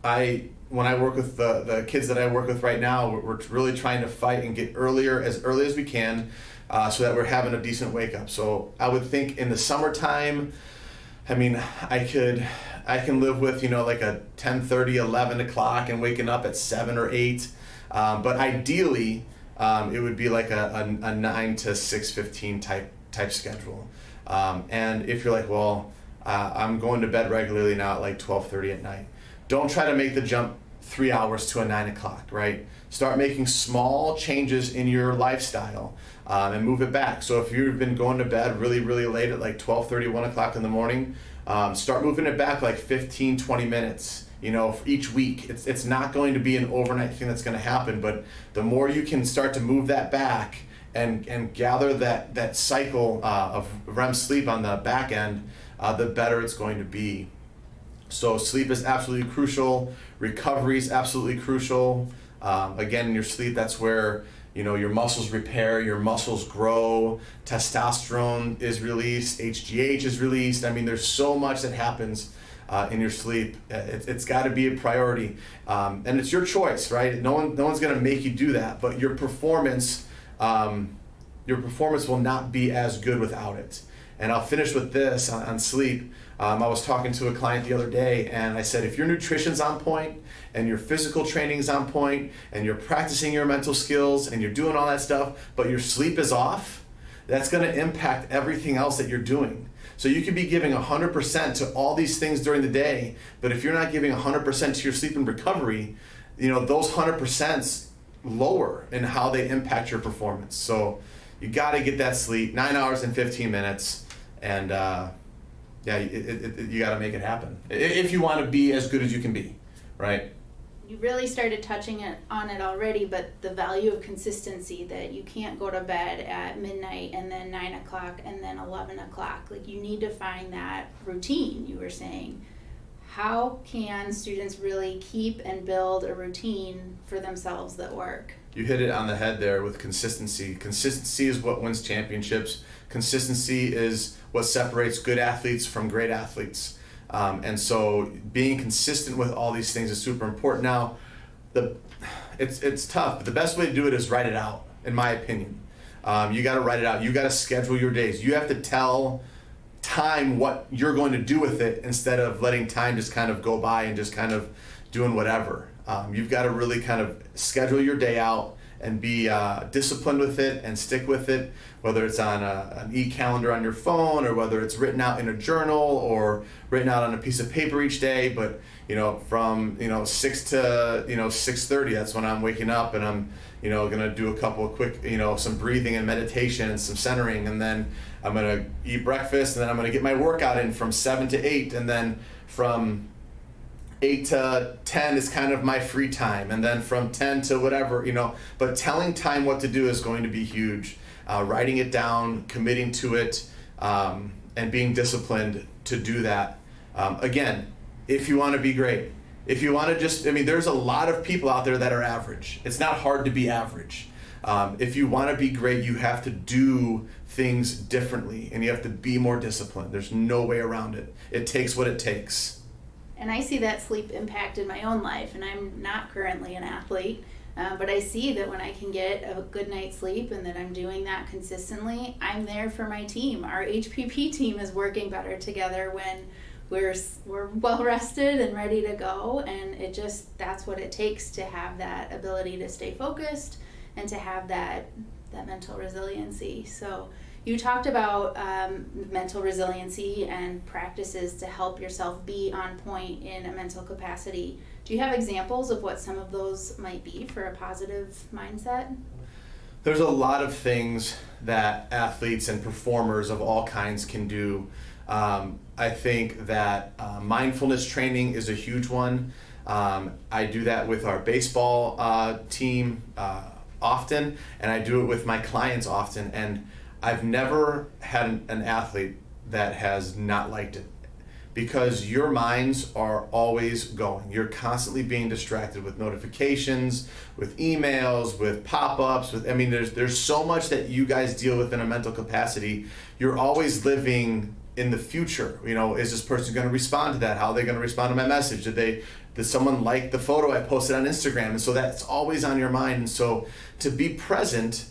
when I work with the kids that I work with right now, we're really trying to fight and get as early as we can so that we're having a decent wake up. So I would think in the summertime, I mean, I can live with, a 10:30, 11 o'clock and waking up at 7 or 8. But ideally, it would be like a 9 to 6:15 type schedule. And if you're I'm going to bed regularly now at 12:30 at night, don't try to make the jump 3 hours to a 9 o'clock, right? Start making small changes in your lifestyle and move it back. So if you've been going to bed really, really late at 12:30, 1 o'clock in the morning, Start moving it back like 15, 20 minutes, for each week. It's not going to be an overnight thing that's going to happen, but the more you can start to move that back and gather that cycle of REM sleep on the back end, the better it's going to be. So sleep is absolutely crucial. Recovery is absolutely crucial. Again, in your sleep, that's where your muscles repair, your muscles grow, testosterone is released, HGH is released. I mean, there's so much that happens in your sleep. It's got to be a priority, and it's your choice, right? No one's going to make you do that, but your performance will not be as good without it. And I'll finish with this on sleep. I was talking to a client the other day, and I said, if your nutrition's on point, and your physical training's on point, and you're practicing your mental skills, and you're doing all that stuff, but your sleep is off, that's going to impact everything else that you're doing. So you could be giving 100% to all these things during the day, but if you're not giving 100% to your sleep and recovery, those 100%'s lower in how they impact your performance. So you got to get that sleep, 9 hours and 15 minutes, and you got to make it happen if you want to be as good as you can be, right? You really started touching on it already, but the value of consistency, that you can't go to bed at midnight and then 9 o'clock and then 11 o'clock. Like, you need to find that routine, you were saying. How can students really keep and build a routine for themselves that work? You hit it on the head there with consistency. Consistency is what wins championships. Consistency is what separates good athletes from great athletes. And so being consistent with all these things is super important. Now, it's tough, but the best way to do it is write it out, in my opinion. You got to write it out. You got to schedule your days. You have to tell time what you're going to do with it instead of letting time just kind of go by and just kind of doing whatever. You've got to really kind of schedule your day out and be disciplined with it and stick with it, whether it's on an e-calendar on your phone or whether it's written out in a journal or written out on a piece of paper each day. But from 6 to 6:30, that's when I'm waking up, and I'm gonna do a couple of quick some breathing and meditation and some centering, and then I'm gonna eat breakfast, and then I'm gonna get my workout in from 7 to 8, and then from 8 to 10 is kind of my free time, and then from 10 to whatever, but telling time what to do is going to be huge. Writing it down, committing to it, and being disciplined to do that. Again, if you want to be great, if you want to there's a lot of people out there that are average. It's not hard to be average. If you want to be great, you have to do things differently, and you have to be more disciplined. There's no way around it. It takes what it takes. And I see that sleep impact in my own life, and I'm not currently an athlete, but I see that when I can get a good night's sleep and that I'm doing that consistently, I'm there for my team. Our HPP team is working better together when we're well rested and ready to go, and that's what it takes to have that ability to stay focused and to have that mental resiliency. So you talked about mental resiliency and practices to help yourself be on point in a mental capacity. Do you have examples of what some of those might be for a positive mindset? There's a lot of things that athletes and performers of all kinds can do. I think that mindfulness training is a huge one. I do that with our baseball team often, and I do it with my clients often. And I've never had an athlete that has not liked it, because your minds are always going. You're constantly being distracted with notifications, with emails, with pop-ups, there's so much that you guys deal with in a mental capacity. You're always living in the future. Is this person going to respond to that? How are they going to respond to my message? Did someone like the photo I posted on Instagram? And so that's always on your mind. And so to be present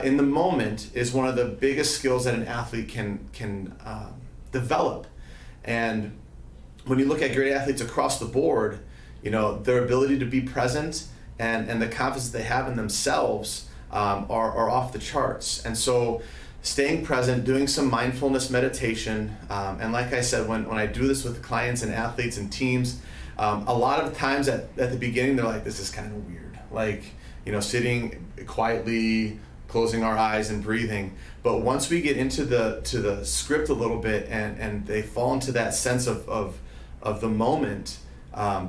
in the moment is one of the biggest skills that an athlete can develop. And when you look at great athletes across the board, their ability to be present and the confidence they have in themselves are off the charts. And so staying present, doing some mindfulness meditation, and like I said, when I do this with clients and athletes and teams, a lot of times at the beginning they're like, this is kind of weird. Like, sitting quietly, closing our eyes and breathing. But once we get into the script a little bit and they fall into that sense of the moment,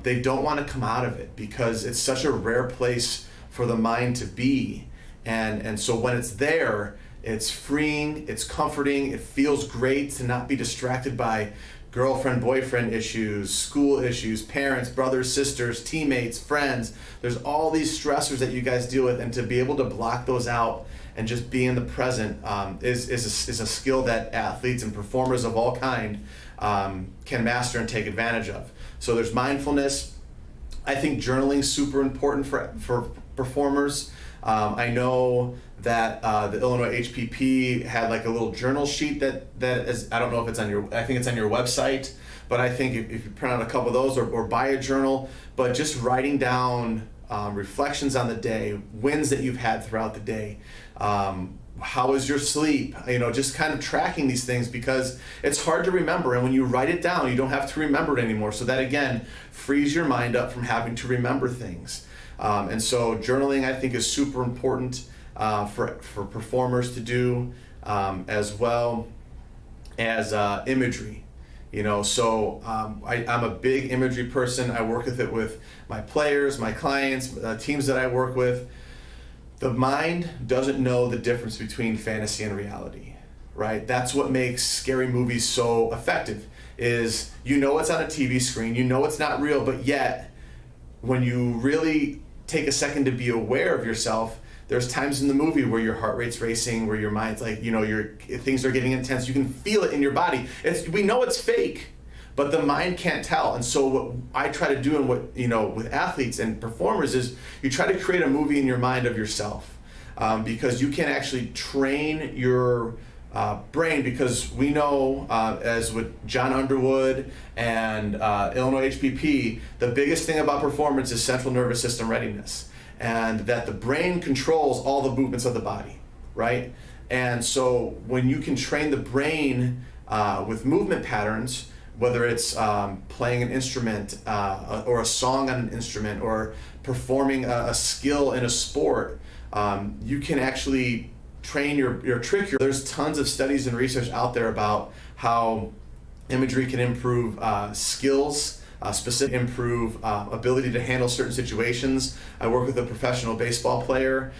they don't want to come out of it because it's such a rare place for the mind to be. And so when it's there, it's freeing, it's comforting, it feels great to not be distracted by girlfriend, boyfriend issues, school issues, parents, brothers, sisters, teammates, friends. There's all these stressors that you guys deal with, and to be able to block those out and just be in the present is a skill that athletes and performers of all kind can master and take advantage of. So there's mindfulness. I think journaling is super important for performers. I know that the Illinois HPP had like a little journal sheet that is, I don't know if it's on I think it's on your website, but I think if you print out a couple of those or buy a journal, but just writing down reflections on the day, wins that you've had throughout the day, how was your sleep, just kind of tracking these things, because it's hard to remember, and when you write it down, you don't have to remember it anymore. So that again frees your mind up from having to remember things. And so journaling, I think, is super important for performers to do, as well as imagery. So I'm a big imagery person. I work with it with my players, my clients, teams that I work with. The mind doesn't know the difference between fantasy and reality, right? That's what makes scary movies so effective, is it's on a TV screen, it's not real, but yet when you really take a second to be aware of yourself, there's times in the movie where your heart rate's racing, where your mind's like, things are getting intense. You can feel it in your body. We know it's fake, but the mind can't tell. And so what I try to do, and with athletes and performers, is you try to create a movie in your mind of yourself, because you can actually train your brain, because we know, as with John Underwood and Illinois HPP, the biggest thing about performance is central nervous system readiness, and that the brain controls all the movements of the body, right? And so when you can train the brain with movement patterns, whether it's playing an instrument or a song on an instrument, or performing a skill in a sport, you can actually train your trick. There's tons of studies and research out there about how imagery can improve skills, specifically improve ability to handle certain situations. I work with a professional baseball player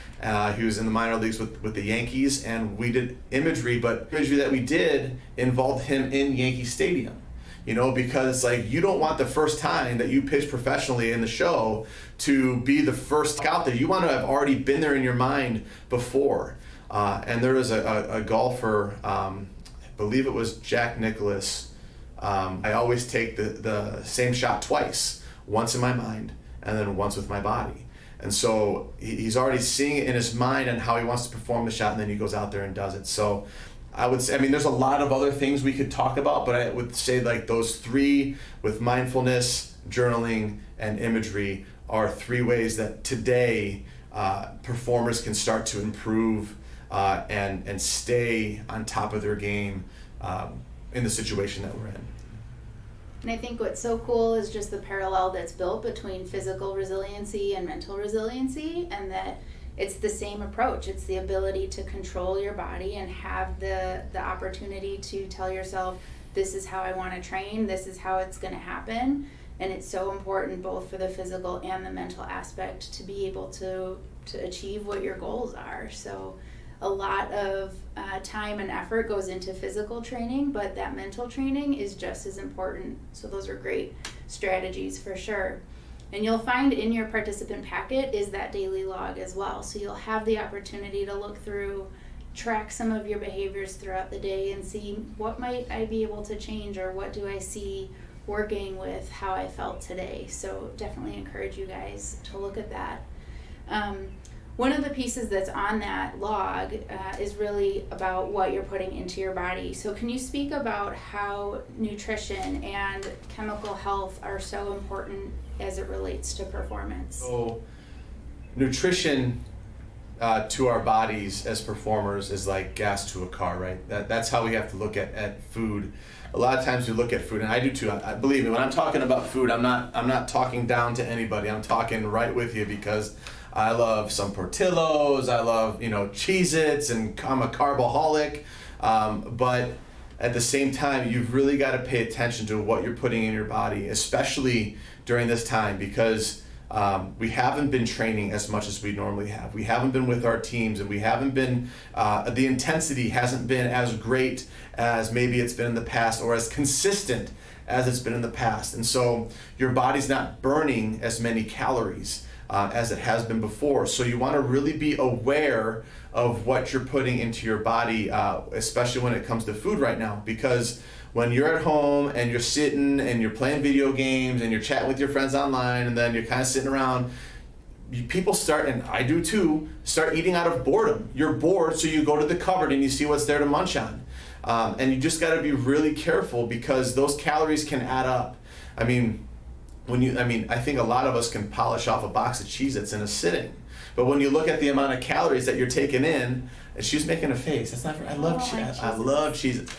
who's in the minor leagues with the Yankees, and we did imagery, but imagery that we did involved him in Yankee Stadium. Because you don't want the first time that you pitch professionally in the show to be the first out there. You want to have already been there in your mind before. And there was a golfer, I believe it was Jack Nicklaus. I always take the same shot twice, once in my mind and then once with my body. And so he's already seeing it in his mind and how he wants to perform the shot, and then he goes out there and does it. So I would say, there's a lot of other things we could talk about, but I would say those three, with mindfulness, journaling, and imagery, are three ways that today performers can start to improve and stay on top of their game in the situation that we're in. And I think what's so cool is just the parallel that's built between physical resiliency and mental resiliency, and that it's the same approach. It's the ability to control your body and have the opportunity to tell yourself, this is how I want to train, this is how it's going to happen. And it's so important both for the physical and the mental aspect to be able to achieve what your goals are. So a lot of time and effort goes into physical training, but that mental training is just as important. So those are great strategies for sure. And you'll find in your participant packet is that daily log as well. So you'll have the opportunity to look through, track some of your behaviors throughout the day and see what might I be able to change, or what do I see working with how I felt today. So definitely encourage you guys to look at that. One of the pieces that's on that log is really about what you're putting into your body. So can you speak about how nutrition and chemical health are so important as it relates to performance? So nutrition to our bodies as performers is like gas to a car, right? That's how we have to look at food. A lot of times we look at food, and I do too. I believe me, when I'm talking about food, I'm not talking down to anybody. I'm talking right with you, because I love some Portillo's, I love, Cheez-Its, and I'm a carbaholic. But at the same time, you've really got to pay attention to what you're putting in your body, especially during this time, because we haven't been training as much as we normally have. We haven't been with our teams, and we haven't been, the intensity hasn't been as great as maybe it's been in the past, or as consistent as it's been in the past. And so your body's not burning as many calories as it has been before. So you want to really be aware of what you're putting into your body, especially when it comes to food right now, because when you're at home and you're sitting and you're playing video games and you're chatting with your friends online, and then you're kind of sitting around, people start, and I do too, start eating out of boredom. You're bored, so you go to the cupboard and you see what's there to munch on. And you just got to be really careful, because those calories can add up. I mean, I think a lot of us can polish off a box of Cheez-Its in a sitting. But when you look at the amount of calories that you're taking in, and she's making a face. That's not. I love Cheez-Its. I love Cheez-Its.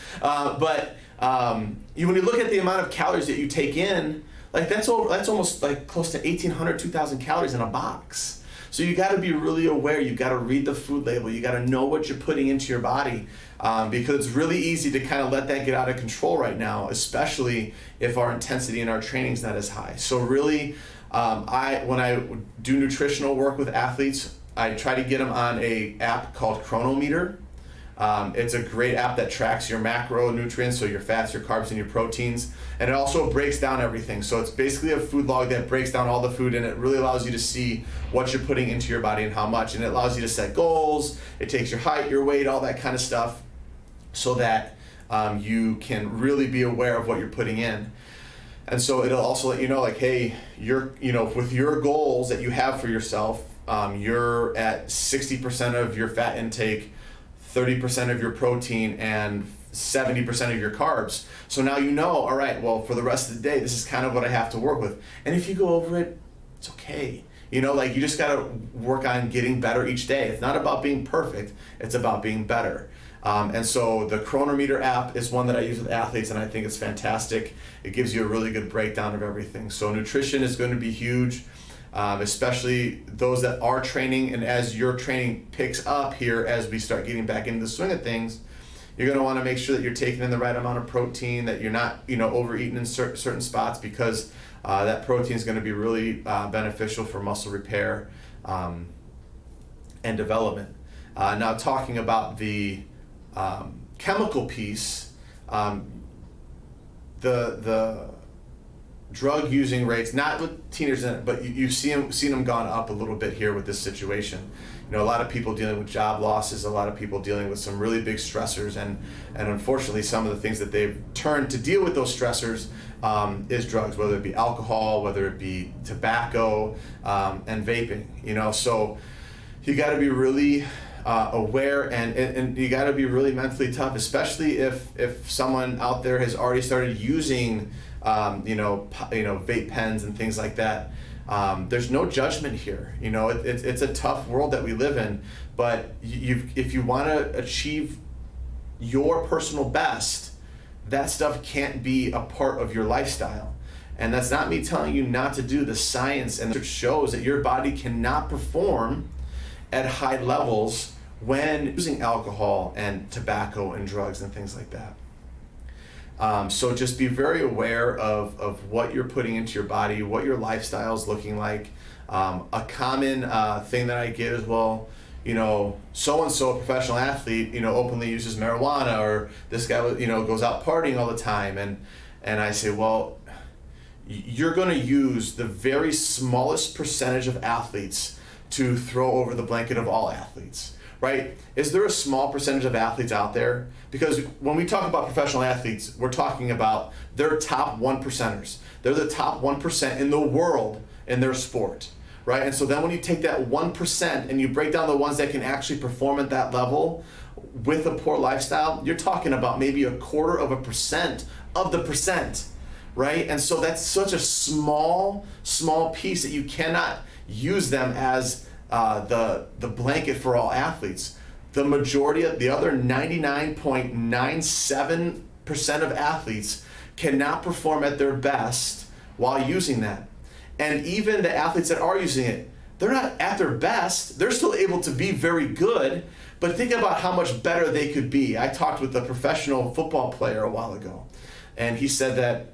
When you look at the amount of calories that you take in, like that's almost like close to 1,800, 2,000 calories in a box. So you got to be really aware. You got to read the food label. You got to know what you're putting into your body, because it's really easy to kind of let that get out of control right now, especially if our intensity in our training is not as high. So really, when I do nutritional work with athletes, I try to get them on a app called Chronometer. It's a great app that tracks your macronutrients, so your fats, your carbs, and your proteins, and it also breaks down everything. So it's basically a food log that breaks down all the food, and it really allows you to see what you're putting into your body and how much, and it allows you to set goals. It takes your height, your weight, all that kind of stuff, so that you can really be aware of what you're putting in. And so it'll also let you know, like, hey, with your goals that you have for yourself, you're at 60% of your fat intake, 30% of your protein, and 70% of your carbs. So now all right, well, for the rest of the day, this is kind of what I have to work with. And if you go over it, it's okay. You just got to work on getting better each day. It's not about being perfect, it's about being better. And so the Chronometer app is one that I use with athletes, and I think it's fantastic. It gives you a really good breakdown of everything. So nutrition is going to be huge, especially those that are training. And as your training picks up here, as we start getting back into the swing of things, you're going to want to make sure that you're taking in the right amount of protein, that you're not overeating in certain spots, because that protein is going to be really beneficial for muscle repair and development. Now, talking about the chemical piece, the drug using rates, not with teenagers in it, but you've seen them gone up a little bit here with this situation. A lot of people dealing with job losses, a lot of people dealing with some really big stressors, and unfortunately some of the things that they've turned to deal with those stressors is drugs, whether it be alcohol, whether it be tobacco, and vaping. So you got to be really aware, and you got to be really mentally tough, especially if someone out there has already started using vape pens and things like that. There's no judgment here. It's a tough world that we live in, but if you want to achieve your personal best, that stuff can't be a part of your lifestyle. And that's not me telling you not to do. The science and the research shows that your body cannot perform at high levels when using alcohol and tobacco and drugs and things like that. So just be very aware of what you're putting into your body, what your lifestyle is looking like. A common thing that I get is, well, so-and-so, a professional athlete, openly uses marijuana, or this guy, goes out partying all the time. And I say, well, you're going to use the very smallest percentage of athletes to throw over the blanket of all athletes, right? Is there a small percentage of athletes out there? Because when we talk about professional athletes, we're talking about their top 1%ers. They're the top 1% in the world in their sport, right? And so then when you take that 1% and you break down the ones that can actually perform at that level with a poor lifestyle, you're talking about maybe 1/4% of the percent, right? And so that's such a small piece that you cannot use them as the blanket for all athletes. The majority of the other 99.97% of athletes cannot perform at their best while using that. And even the athletes that are using it, they're not at their best. They're still able to be very good, but think about how much better they could be. I talked with a professional football player a while ago, and he said that,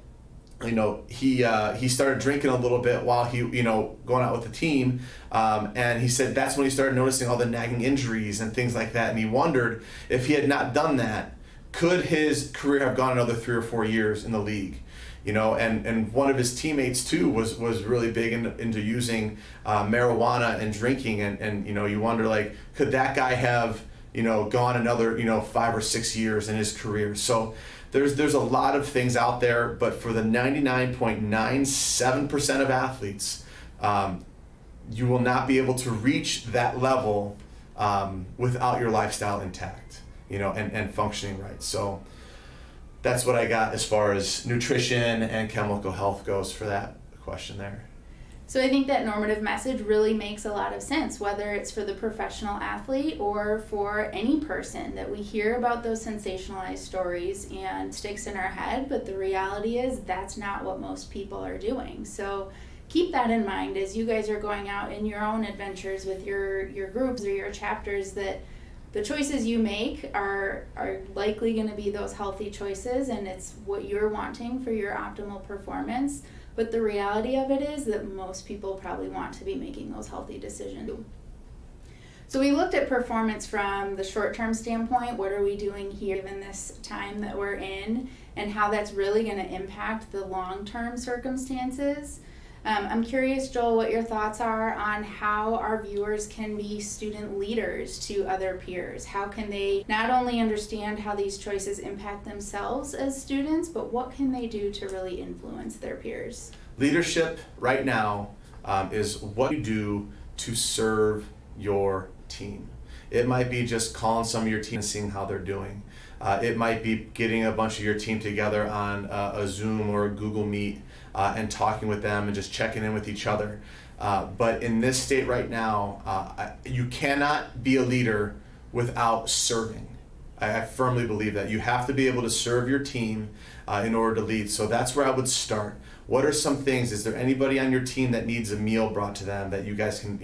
he started drinking a little bit while he, going out with the team, and he said that's when he started noticing all the nagging injuries and things like that, and he wondered if he had not done that, could his career have gone another 3 or 4 years in the league? And one of his teammates too was really big into using marijuana and drinking, and you wonder, like, could that guy have gone another 5 or 6 years in his career? So there's a lot of things out there, but for the 99.97% of athletes, you will not be able to reach that level without your lifestyle intact, and functioning right. So that's what I got as far as nutrition and chemical health goes for that question there. So I think that normative message really makes a lot of sense, whether it's for the professional athlete or for any person, that we hear about those sensationalized stories and sticks in our head, but the reality is that's not what most people are doing. So keep that in mind as you guys are going out in your own adventures with your groups or your chapters, that the choices you make are likely going to be those healthy choices, and it's what you're wanting for your optimal performance. But the reality of it is that most people probably want to be making those healthy decisions. So we looked at performance from the short-term standpoint. What are we doing here given this time that we're in, and how that's really going to impact the long-term circumstances. I'm curious, Joel, what your thoughts are on how our viewers can be student leaders to other peers. How can they not only understand how these choices impact themselves as students, but what can they do to really influence their peers? Leadership right now is what you do to serve your team. It might be just calling some of your team and seeing how they're doing. It might be getting a bunch of your team together on a Zoom or a Google Meet and talking with them and just checking in with each other. But in this state right now, you cannot be a leader without serving. I firmly believe that. You have to be able to serve your team in order to lead. So that's where I would start. What are some things? Is there anybody on your team that needs a meal brought to them that you guys can,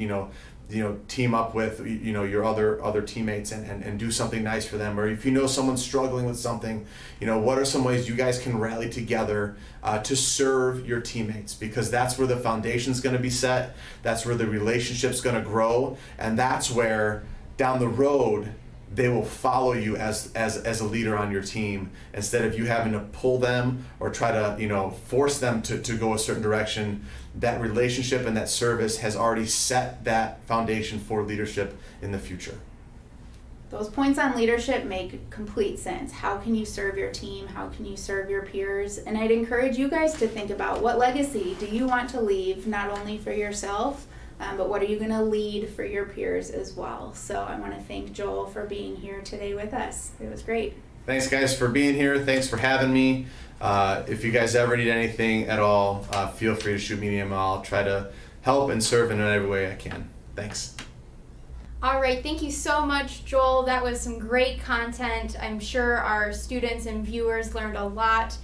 team up with, your other teammates and do something nice for them? Or if you know someone's struggling with something, what are some ways you guys can rally together to serve your teammates? Because that's where the foundation's going to be set. That's where the relationship's going to grow. And that's where down the road, they will follow you as a leader on your team, instead of you having to pull them or try to force them to go a certain direction. That relationship and that service has already set that foundation for leadership in the future. Those points on leadership make complete sense. How can you serve your team? How can you serve your peers? And I'd encourage you guys to think about, what legacy do you want to leave, not only for yourself, but what are you going to lead for your peers as well? So I want to thank Joel for being here today with us. It was great. Thanks, guys, for being here. Thanks for having me. If you guys ever need anything at all, feel free to shoot me an email. I'll try to help and serve in every way I can. Thanks. All right, thank you so much, Joel. That was some great content. I'm sure our students and viewers learned a lot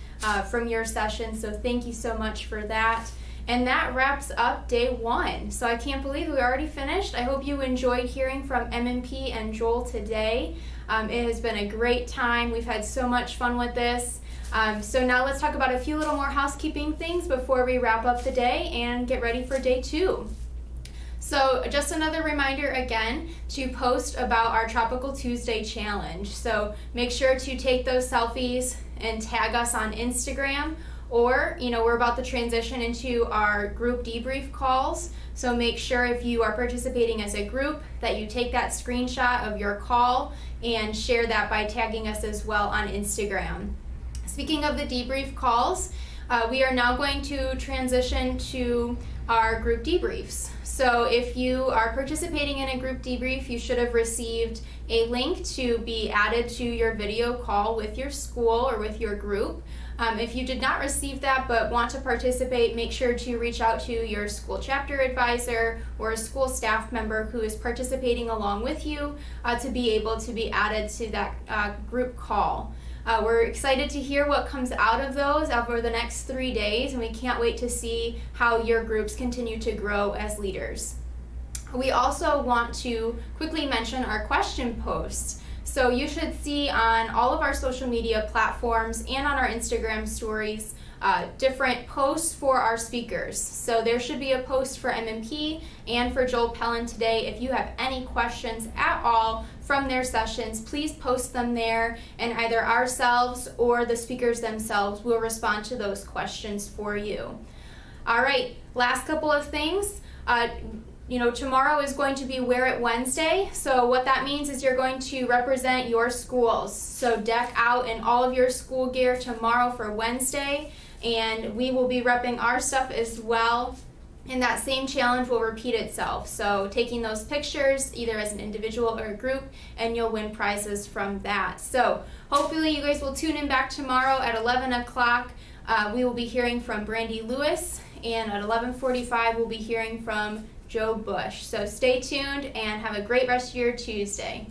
from your session, so thank you so much for that. And that wraps up day 1. So I can't believe we already finished. I hope you enjoyed hearing from M&P and Joel today. It has been a great time. We've had so much fun with this. So now let's talk about a few little more housekeeping things before we wrap up the day and get ready for day 2. So just another reminder again to post about our Tropical Tuesday challenge. So make sure to take those selfies and tag us on Instagram. Or, we're about to transition into our group debrief calls. So make sure, if you are participating as a group, that you take that screenshot of your call and share that by tagging us as well on Instagram. Speaking of the debrief calls, we are now going to transition to our group debriefs. So if you are participating in a group debrief, you should have received a link to be added to your video call with your school or with your group. If you did not receive that but want to participate, make sure to reach out to your school chapter advisor or a school staff member who is participating along with you to be able to be added to that group call. We're excited to hear what comes out of those over the next 3 days, and we can't wait to see how your groups continue to grow as leaders. We also want to quickly mention our question posts. So you should see on all of our social media platforms and on our Instagram stories different posts for our speakers. So there should be a post for MMP and for Joel Pelland today. If you have any questions at all from their sessions, please post them there, and either ourselves or the speakers themselves will respond to those questions for you. All right, last couple of things. Tomorrow is going to be Wear It Wednesday. So what that means is you're going to represent your schools. So deck out in all of your school gear tomorrow for Wednesday, and we will be repping our stuff as well. And that same challenge will repeat itself. So taking those pictures either as an individual or a group, and you'll win prizes from that. So hopefully you guys will tune in back tomorrow at 11 o'clock. We will be hearing from Brandy Lewis, and at 11:45 we'll be hearing from Joe Bush. So stay tuned and have a great rest of your Tuesday.